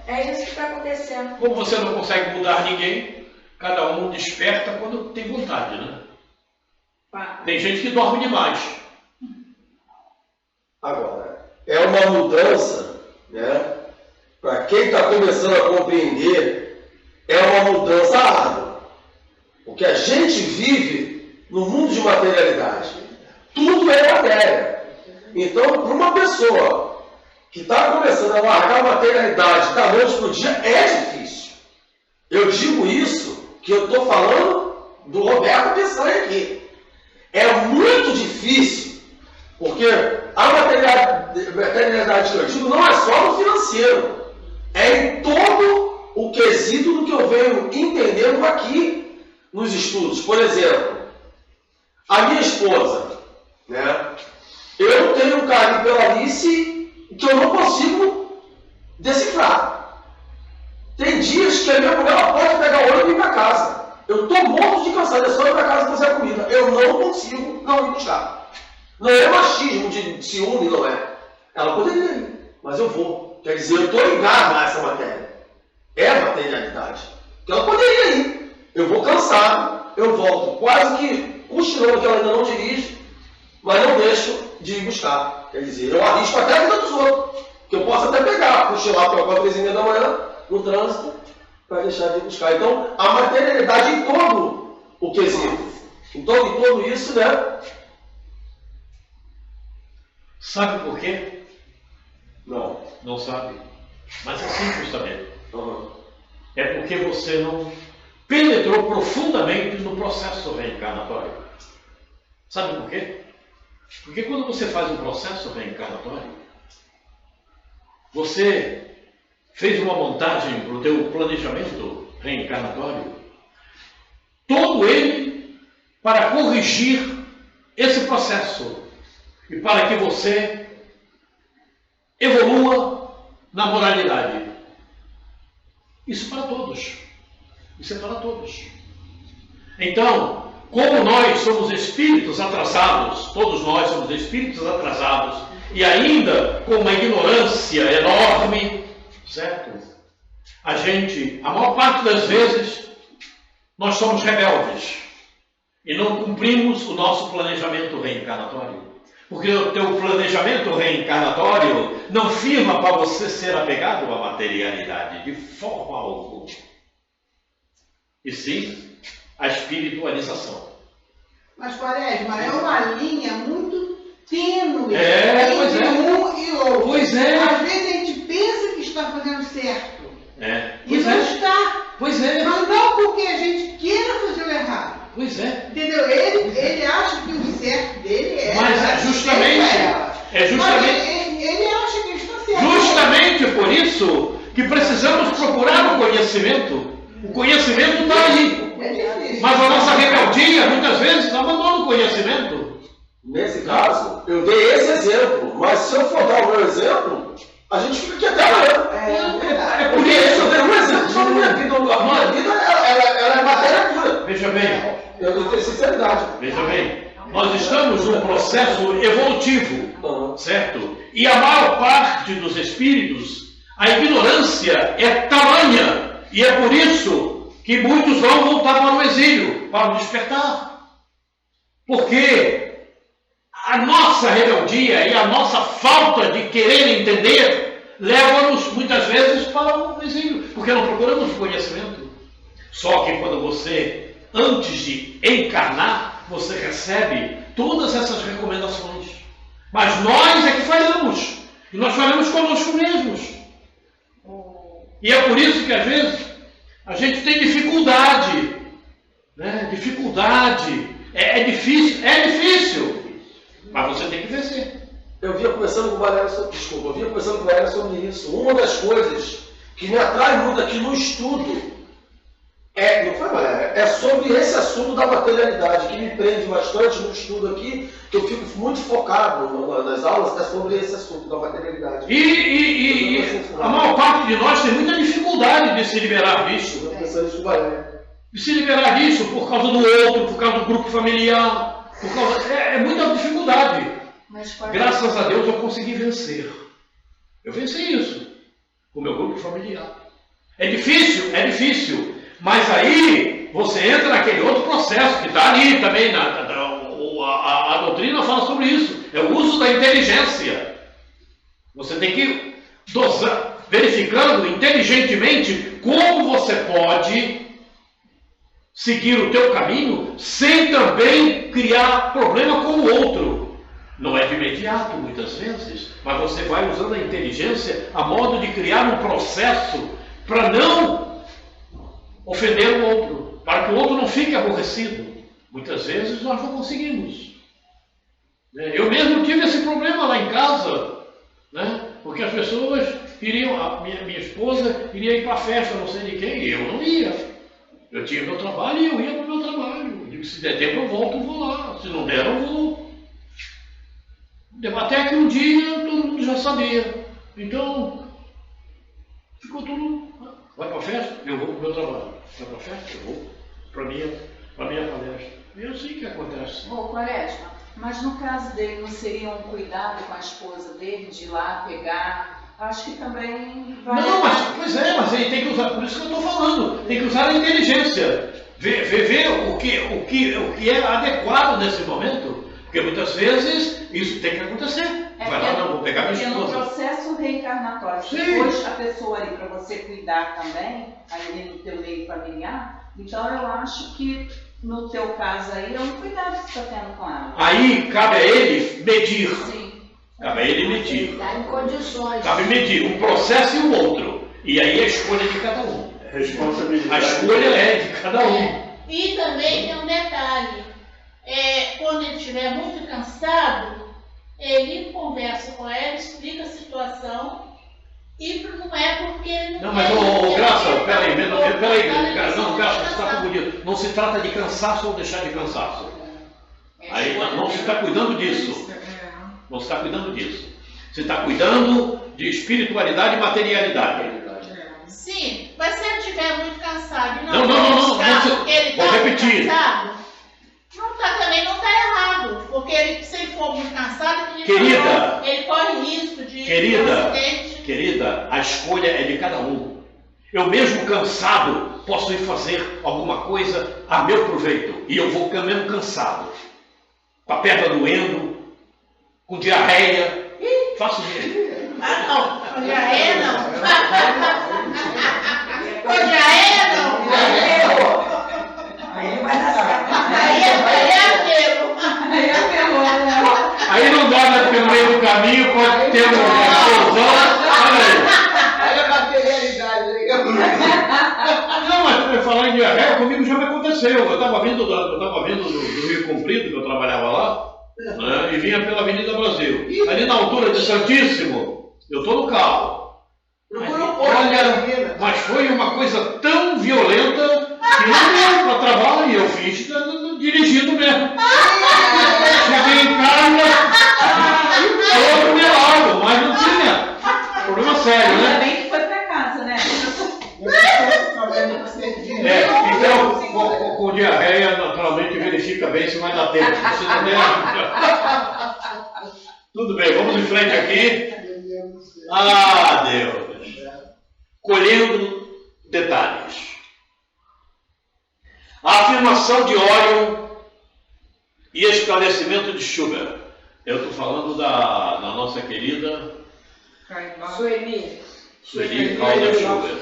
É isso que está acontecendo. Como você não consegue mudar ninguém, cada um desperta quando tem vontade, né? Tem gente que dorme demais. Agora, é uma mudança, né? Para quem está começando a compreender, é uma mudança árdua. Porque a gente vive no mundo de materialidade. Tudo é matéria. Então, para uma pessoa que está começando a largar a materialidade da noite para o dia, é difícil. Eu digo isso que eu estou falando do Roberto Pessanha aqui. É muito difícil, porque a materialidade que eu digo não é só no financeiro, é em todo o quesito do que eu venho entendendo aqui nos estudos. Por exemplo, a minha esposa, né? Eu tenho um carinho pela Alice que eu não consigo decifrar. Tem dias que a minha mulher ela pode pegar o ônibus e ir para casa. Eu estou morto de cansado, é só ir para casa fazer a comida. Eu não consigo não ir buscar. Não é machismo de ciúme, não é. Ela poderia ir, mas eu vou. Quer dizer, eu estou ligado a essa matéria. É materialidade. Que ela poderia ir. Eu vou cansado, eu volto quase que cochilando, que ela ainda não dirige, mas não deixo de ir buscar. Quer dizer, eu arrisco até a vida dos outros. Que eu posso até pegar, cochilar para 4h30 da manhã, no trânsito, para deixar de ir buscar. Então, a materialidade em todo o quesito. Em todo isso, né? Sabe por quê? Não. Não sabe? Mas é simples também. É porque você não penetrou profundamente no processo reencarnatório. Sabe por quê? Porque quando você faz um processo reencarnatório, você fez uma montagem para o teu planejamento reencarnatório, todo ele para corrigir esse processo e para que você evolua na moralidade. Isso para todos. Isso é para todos. Então, como nós somos espíritos atrasados, todos nós somos espíritos atrasados, e ainda com uma ignorância enorme, certo? A maior parte das vezes, nós somos rebeldes e não cumprimos o nosso planejamento reencarnatório. Porque o teu planejamento reencarnatório não firma para você ser apegado à materialidade, de forma alguma. E sim, a espiritualização. Mas, Quaresma, é uma linha muito tênue Pois entre é. um e outro. Pois é. Às vezes a gente pensa que está fazendo certo. E Pois não é. está. Pois é. Mas não porque a gente queira fazer o errado. Pois é. Entendeu? Ele acha que o certo dele é. Mas é justamente. Mas ele acha que está certo. Justamente por isso que precisamos procurar o conhecimento. O conhecimento está aí. É difícil. Mas a nossa rebeldia, muitas vezes, abandona o conhecimento. Nesse caso, eu dei esse exemplo, mas se eu for dar o meu exemplo, a gente fica aqui até amanhã. É por Porque isso. eu dei um exemplo só da minha vida. A minha vida, ela é matéria pura. Veja bem, Eu tenho sinceridade. veja bem. Nós estamos num processo evolutivo, certo? E a maior parte dos espíritos, a ignorância é tamanha. E é por isso que muitos vão voltar para o exílio, para o despertar. Porque a nossa rebeldia e a nossa falta de querer entender leva-nos muitas vezes para o exílio, porque não procuramos conhecimento. Só que quando você, antes de encarnar, você recebe todas essas recomendações. Mas nós é que falhamos. E nós falhamos conosco mesmos. E é por isso que às vezes a gente tem dificuldade. Né? Dificuldade. É difícil. Mas você tem que vencer. Eu vinha conversando com o Valério sobre isso. Uma das coisas que me atrai muito aqui no estudo não foi, Valério? É sobre esse assunto da materialidade, que me prende bastante no estudo aqui, que eu fico muito focado nas aulas, é sobre esse assunto da materialidade. E a maior parte de nós tem muita dificuldade de se liberar disso. Eu estou pensando isso com o Valério. De se liberar disso por causa do outro, por causa do grupo familiar. É muita dificuldade. Graças a Deus eu consegui vencer. Eu venci isso com o meu grupo familiar. É difícil. Mas aí você entra naquele outro processo que está ali também. A doutrina fala sobre isso. É o uso da inteligência. Você tem que dosar, verificando inteligentemente como você pode seguir o teu caminho sem também criar problema com o outro. Não é de imediato, muitas vezes, mas você vai usando a inteligência a modo de criar um processo para não ofender o outro, para que o outro não fique aborrecido. Muitas vezes nós não conseguimos. Eu mesmo tive esse problema lá em casa, né? Porque as pessoas iriam, minha esposa iria ir para a festa, não sei de quem, e eu não ia. Eu tinha meu trabalho e eu ia para o meu trabalho. Eu digo, se der tempo eu volto, eu vou lá. Se não der, eu vou. Até que um dia todo mundo já sabia. Então, ficou tudo. Vai para a festa? Eu vou para o meu trabalho. Vai para a festa? Eu vou para a minha palestra. E eu sei que acontece. Quaresma, mas no caso dele não seria um cuidado com a esposa dele de ir lá pegar? Acho que também vai. Não, mas ele tem que usar, por isso que eu estou falando, tem que usar a inteligência. Ver o que é adequado nesse momento. Porque muitas vezes isso tem que acontecer. Vai lá, não, vou pegar minha Porque no esposa. processo reencarnatório, se fosse a pessoa ali para você cuidar também, aí no teu meio familiar, então eu acho que no teu caso aí é um cuidado que você está tendo com ela. Aí cabe a ele medir. Sim. Cabe a ele medir. Está em condições. Cabe medir um processo e o outro. E aí a escolha de cada um. Responsabilidade. A escolha é de cada um. E também tem um detalhe. Quando ele estiver muito cansado, ele conversa com ela, explica a situação. E não é porque ele Não, mas, Graça, peraí, não, Graça, você está confundido. Não se trata de cansaço ou deixar de cansaço. Aí não se está cuidando disso. Não se está cuidando disso. Você está cuidando de espiritualidade e materialidade. Sim, mas se ele estiver muito cansado e Não, porque ele vou está repetir. cansado, também não está errado. Porque se ele for muito cansado, Querida, ele corre risco de querida, acidente. Querida, a escolha é de cada um. Eu mesmo cansado posso ir fazer alguma coisa a meu proveito. E eu vou mesmo cansado. Com a perna doendo, com diarreia. Faço isso. Não, com diarreia não. Com diarreia não. Aí vai dar certo. Aí é apelo. Aí não dá, né? Porque no meio do caminho pode ter uma explosão. Olha a materialidade aí. Não, mas falar em diarreia, comigo já me aconteceu. Eu estava vindo do Rio Comprido, que eu trabalhava lá, né, e vinha pela Avenida Brasil. Ali na altura de Santíssimo, eu estou no carro. Olha, mas foi uma coisa tão violenta que não deu para travar e eu fiz dirigindo mesmo. Cheguei em casa, todo melado, mas não tinha. Problema sério, Ainda né? bem que foi pra casa, né? Então, com diarreia, naturalmente, verifica bem se vai dar tempo. Se não der... Tudo bem, vamos em frente aqui. Ah, Deus! Colhendo detalhes. A afirmação de Orion e esclarecimento de Schubert. Eu estou falando da nossa querida Sueli Calda Schubert.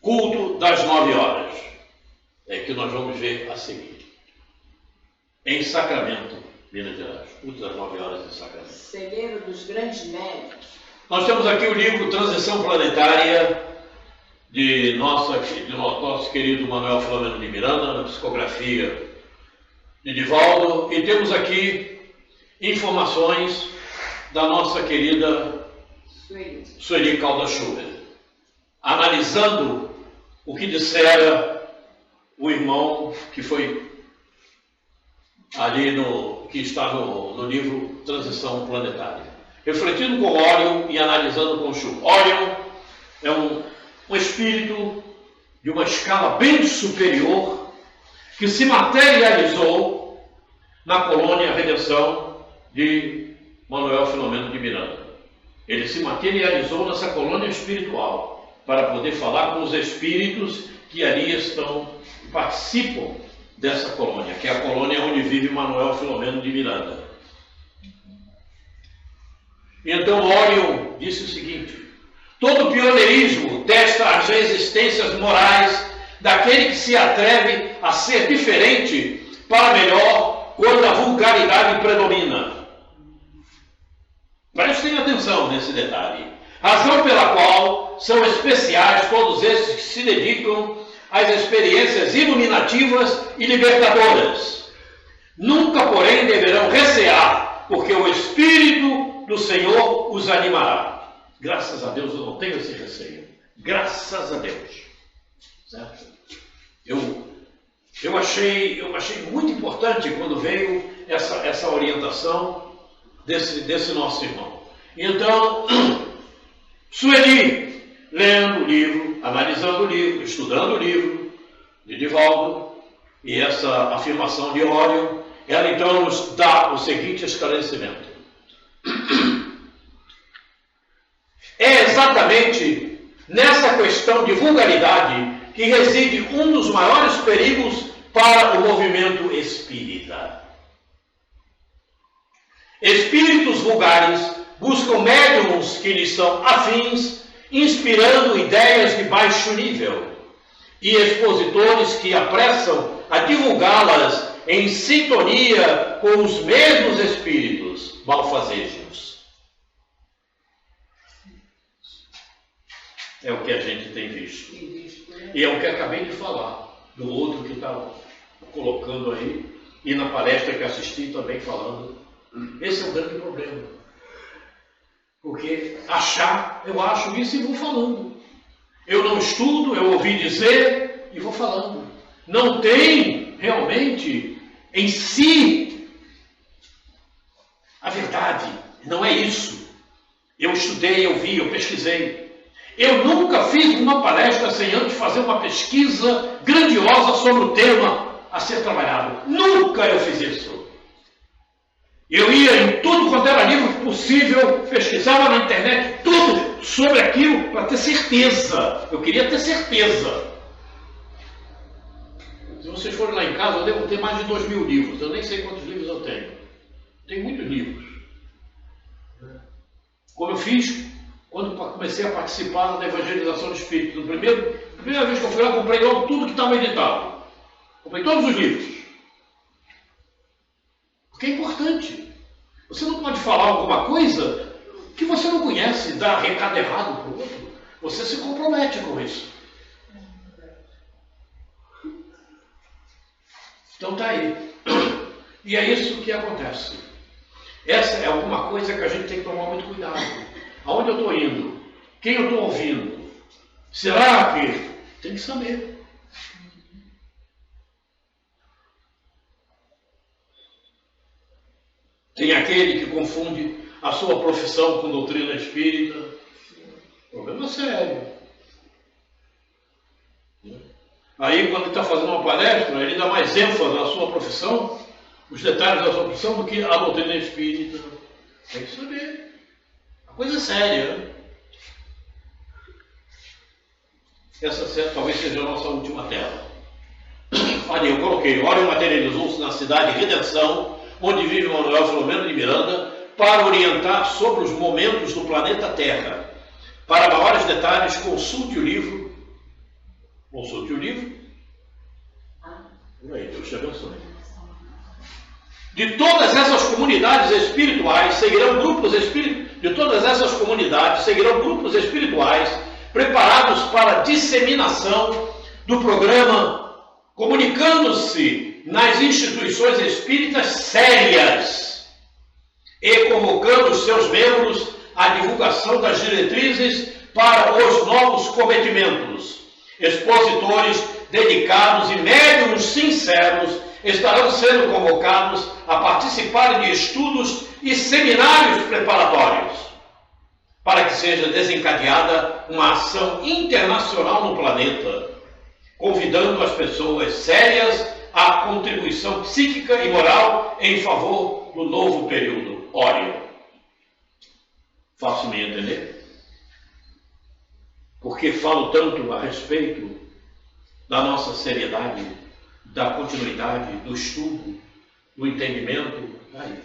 Culto das 9 horas. É que nós vamos ver a seguir. Em Sacramento, Minas Gerais. Culto das 9 horas em Sacramento. Celeiro dos grandes médicos. Nós temos aqui o livro Transição Planetária de nosso querido Manuel Filomeno de Miranda, na psicografia de Divaldo, e temos aqui informações da nossa querida Sueli Calda Schubert, analisando o que dissera o irmão que foi ali que está no livro Transição Planetária. Refletindo com Orion e analisando com Schubert. Orion é um espírito de uma escala bem superior que se materializou na colônia Redenção de Manuel Filomeno de Miranda. Ele se materializou nessa colônia espiritual para poder falar com os espíritos que ali participam dessa colônia, que é a colônia onde vive Manuel Filomeno de Miranda. Então Orion disse o seguinte: todo pioneirismo testa as resistências morais daquele que se atreve a ser diferente para melhor quando a vulgaridade predomina. Prestem atenção nesse detalhe. Razão pela qual são especiais todos esses que se dedicam às experiências iluminativas e libertadoras. Nunca, porém, deverão recear, porque o Espírito do Senhor os animará. Graças a Deus eu não tenho esse receio. Graças a Deus. Certo? Eu achei muito importante quando veio essa orientação desse nosso irmão. Então, Sueli, lendo o livro, analisando o livro, estudando o livro de Divaldo e essa afirmação de Orion, ela então nos dá o seguinte esclarecimento. É exatamente nessa questão de vulgaridade que reside um dos maiores perigos para o movimento espírita. Espíritos vulgares buscam médiums que lhes são afins, inspirando ideias de baixo nível, e expositores que apressam a divulgá-las em sintonia com os mesmos espíritos malfazejos. É o que a gente tem visto. E é o que acabei de falar do outro que está colocando aí, e na palestra que assisti também falando. Esse é o grande problema. Porque eu acho isso e vou falando. Eu não estudo, eu ouvi dizer e vou falando. Não tem realmente em si a verdade. Não é isso. Eu estudei, eu vi, eu pesquisei. Eu nunca fiz uma palestra sem antes fazer uma pesquisa grandiosa sobre o tema a ser trabalhado. Nunca eu fiz isso. Eu ia em tudo quanto era livro possível, pesquisava na internet tudo sobre aquilo para ter certeza. Eu queria ter certeza. Se vocês forem lá em casa, eu devo ter mais de 2.000 livros. Eu nem sei quantos livros eu tenho. Tenho muitos livros. Como eu fiz quando comecei a participar da evangelização do Espírito. A primeira vez que eu fui lá, comprei logo tudo que estava editado. Comprei todos os livros. Porque é importante. Você não pode falar alguma coisa que você não conhece, dar recado errado para o outro. Você se compromete com isso. Então está aí. E é isso que acontece. Essa é alguma coisa que a gente tem que tomar muito cuidado. Aonde eu estou indo? Quem eu estou ouvindo? Será que... Tem que saber. Tem aquele que confunde a sua profissão com doutrina espírita. Problema sério. Aí, quando ele está fazendo uma palestra, ele dá mais ênfase à sua profissão, os detalhes da sua profissão, do que à doutrina espírita. Tem que saber. A coisa é séria, né? Essa talvez seja a nossa última tela. Ali eu coloquei: Orion materializou-se na cidade de Redenção, onde vive Manuel Filomeno de Miranda, para orientar sobre os momentos do planeta Terra. Para maiores detalhes, consulte o livro. Consulte o livro. Por aí, Deus te abençoe. De todas essas comunidades espirituais seguirão grupos espirituais preparados para a disseminação do programa, comunicando-se nas instituições espíritas sérias e convocando os seus membros à divulgação das diretrizes para os novos cometimentos. Expositores dedicados e médiuns sinceros estarão sendo convocados a participarem de estudos e seminários preparatórios, para que seja desencadeada uma ação internacional no planeta, convidando as pessoas sérias à contribuição psíquica e moral em favor do novo período Orion. Faço-me entender? Porque falo tanto a respeito da nossa seriedade, da continuidade, do estudo, do entendimento. Aí.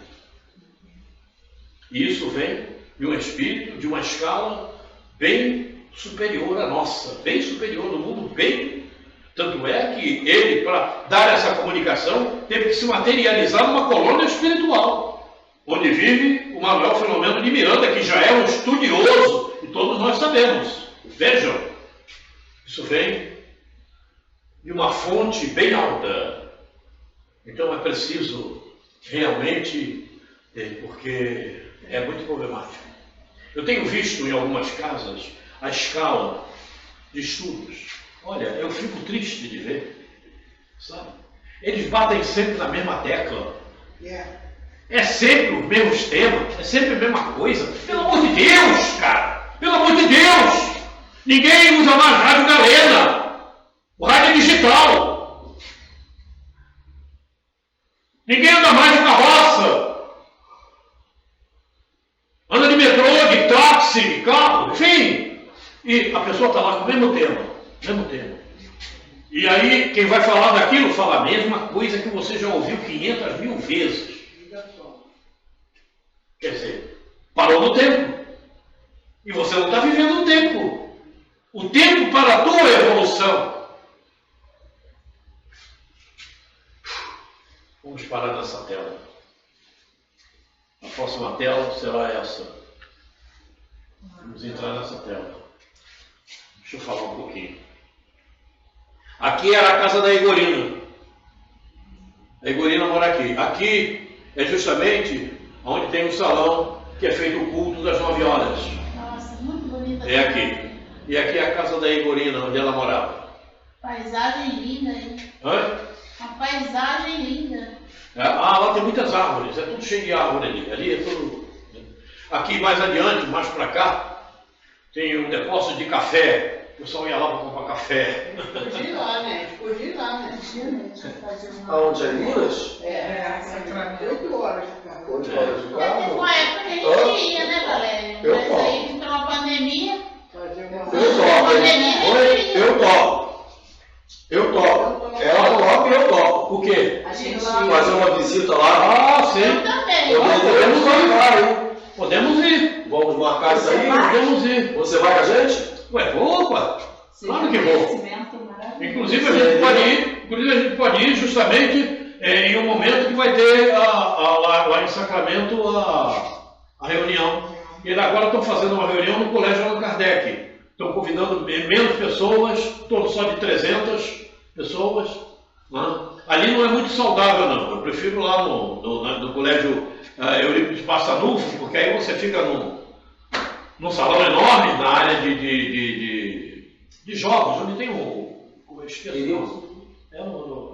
E isso vem de um espírito, de uma escala bem superior à nossa, bem superior no mundo, bem. Tanto é que ele, para dar essa comunicação, teve que se materializar numa colônia espiritual, onde vive o Manuel Filomeno de Miranda, que já é um estudioso, e todos nós sabemos. Vejam, isso vem de uma fonte bem alta. Então é preciso realmente, porque é muito problemático. Eu tenho visto em algumas casas a escala de estudos. Olha, eu fico triste de ver, sabe? Eles batem sempre na mesma tecla. É sempre os mesmos temas, é sempre a mesma coisa. Pelo amor de Deus, cara! Pelo amor de Deus! Ninguém usa mais rádio galena. O rádio é digital. Ninguém anda mais de carroça. Anda de metrô, de táxi, de carro, enfim. E a pessoa está lá com o mesmo tema. E aí, quem vai falar daquilo, fala a mesma coisa que você já ouviu 500.000 vezes. Quer dizer, parou no tempo. E você não está vivendo o tempo. O tempo para a tua evolução. parar nessa tela. A próxima tela será essa. Vamos entrar nessa tela. Deixa eu falar um pouquinho. Aqui era a casa da Igorina. A Igorina mora aqui. Aqui é justamente onde tem o salão que é feito o culto das 9 horas. Nossa, muito bonita. É aqui. E aqui é a casa da Igorina, onde ela morava. Paisagem linda, hein? Hã? Uma paisagem linda. Lá tem muitas árvores, é tudo cheio de árvore ali. Ali é tudo. Aqui mais adiante, mais para cá, tem um depósito de café. O pessoal ia lá para comprar café. Fugir lá, né? Fugir lá, né? Aonde é Minas? É, 8 horas de carro. 8 horas de Teve carro? uma época que a gente ia, né, Valéria? Eu Mas topo. aí entrou a pandemia. Fazer uma... Eu topo. Eu topo. Ela topa e eu topo. Por quê? A gente Fazer uma visita lá. Ah, sim. Eu também. Podemos marcar, hein? Podemos ir. Vamos marcar isso aí? Podemos ir. Você vai com a gente? Ué, opa! Claro que vou. Inclusive a gente pode ir justamente em um momento que vai ter lá em Sacramento a reunião. E agora estão fazendo uma reunião no Colégio Allan Kardec. Estão convidando menos pessoas, torno só de 300 pessoas. Né? Ali não é muito saudável, não. Eu prefiro lá no Colégio Eurípides Passanufo, porque aí você fica num salão enorme na área de jogos, onde tem como eu esqueço,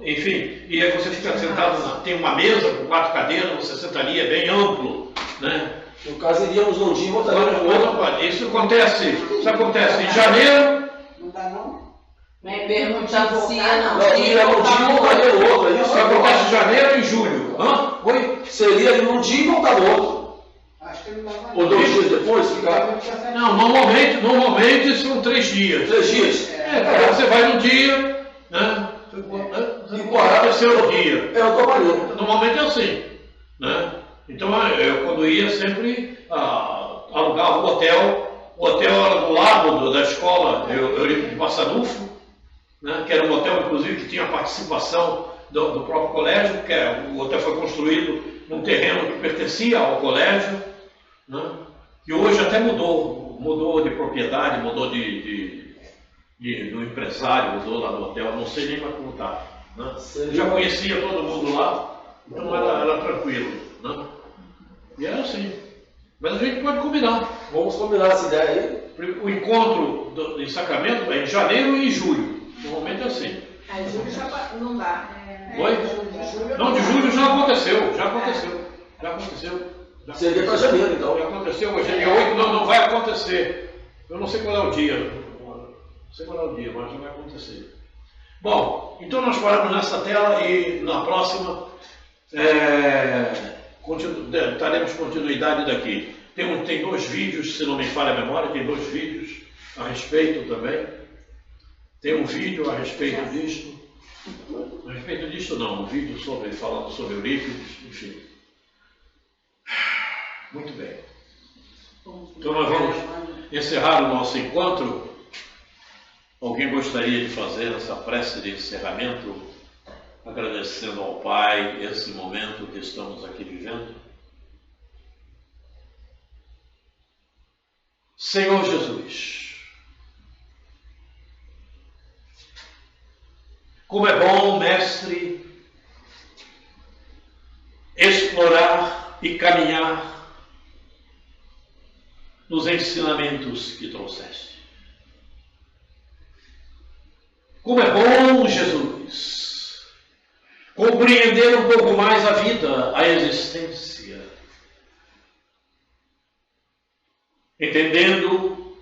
enfim, e aí você fica sentado, tem uma mesa com 4 cadeiras, você senta ali, é bem amplo, né? No caso, iríamos num dia e voltaríamos no outro. Isso acontece em janeiro. Não dá não? Nem perguntar se não. Não, iria num dia e voltaria no outro. É Isso isso que acontece em janeiro e em julho. Hã? Oi? Seria ir num dia e voltar no outro. Acho que não dá mais. Ou 2 dias depois, ficar Não, normalmente são 3 dias. 3 dias. Você vai no dia, né? Você pode acontecer o dia. Eu tomaria. Normalmente é assim, né? Então eu quando ia sempre alugava o hotel. O hotel era do lado da escola Eurípides Passanufo, né? Que era um hotel inclusive que tinha participação do próprio colégio, que o hotel foi construído num terreno que pertencia ao colégio, né? Que hoje até mudou de propriedade, mudou do empresário, mudou lá no hotel, não sei nem mais como está. Né? Eu já conhecia todo mundo lá, então era tranquilo. Né? E era assim. Mas a gente pode combinar. Vamos combinar essa ideia aí. O encontro em Sacramento é em janeiro e em julho. Normalmente é assim. Aí julho já não dá. Oi? Não, de julho já aconteceu. Seria para janeiro, então. Já aconteceu, hoje é dia 8, não vai acontecer. Eu não sei qual é o dia. Não sei qual é o dia, mas não vai acontecer. Bom, então nós paramos nessa tela e na próxima daremos continuidade daqui. Tem 2 vídeos, se não me falha a memória, tem 2 vídeos a respeito também. Tem um vídeo a respeito disto. A respeito disto não, um vídeo falando sobre Eurípides, enfim. Muito bem. Então nós vamos encerrar o nosso encontro. Alguém gostaria de fazer essa prece de encerramento, agradecendo ao Pai esse momento que estamos aqui vivendo? Senhor Jesus, como é bom, Mestre, explorar e caminhar nos ensinamentos que trouxeste. Como é bom, Jesus, compreender um pouco mais a vida, a existência, entendendo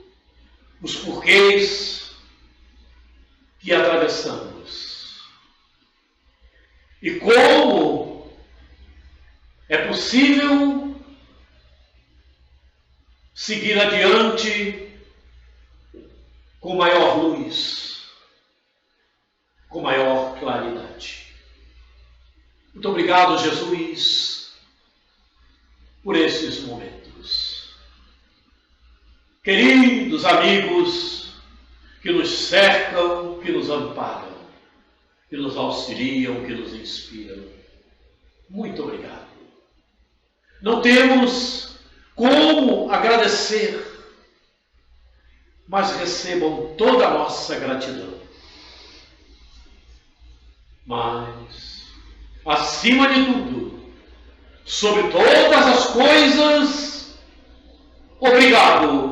os porquês que atravessamos e como é possível seguir adiante com maior luz, com maior claridade. Muito obrigado, Jesus, por esses momentos. Queridos amigos que nos cercam, que nos amparam, que nos auxiliam, que nos inspiram. muito obrigado. Não temos como agradecer, mas recebam toda a nossa gratidão. Mas, acima de tudo, sobre todas as coisas, obrigado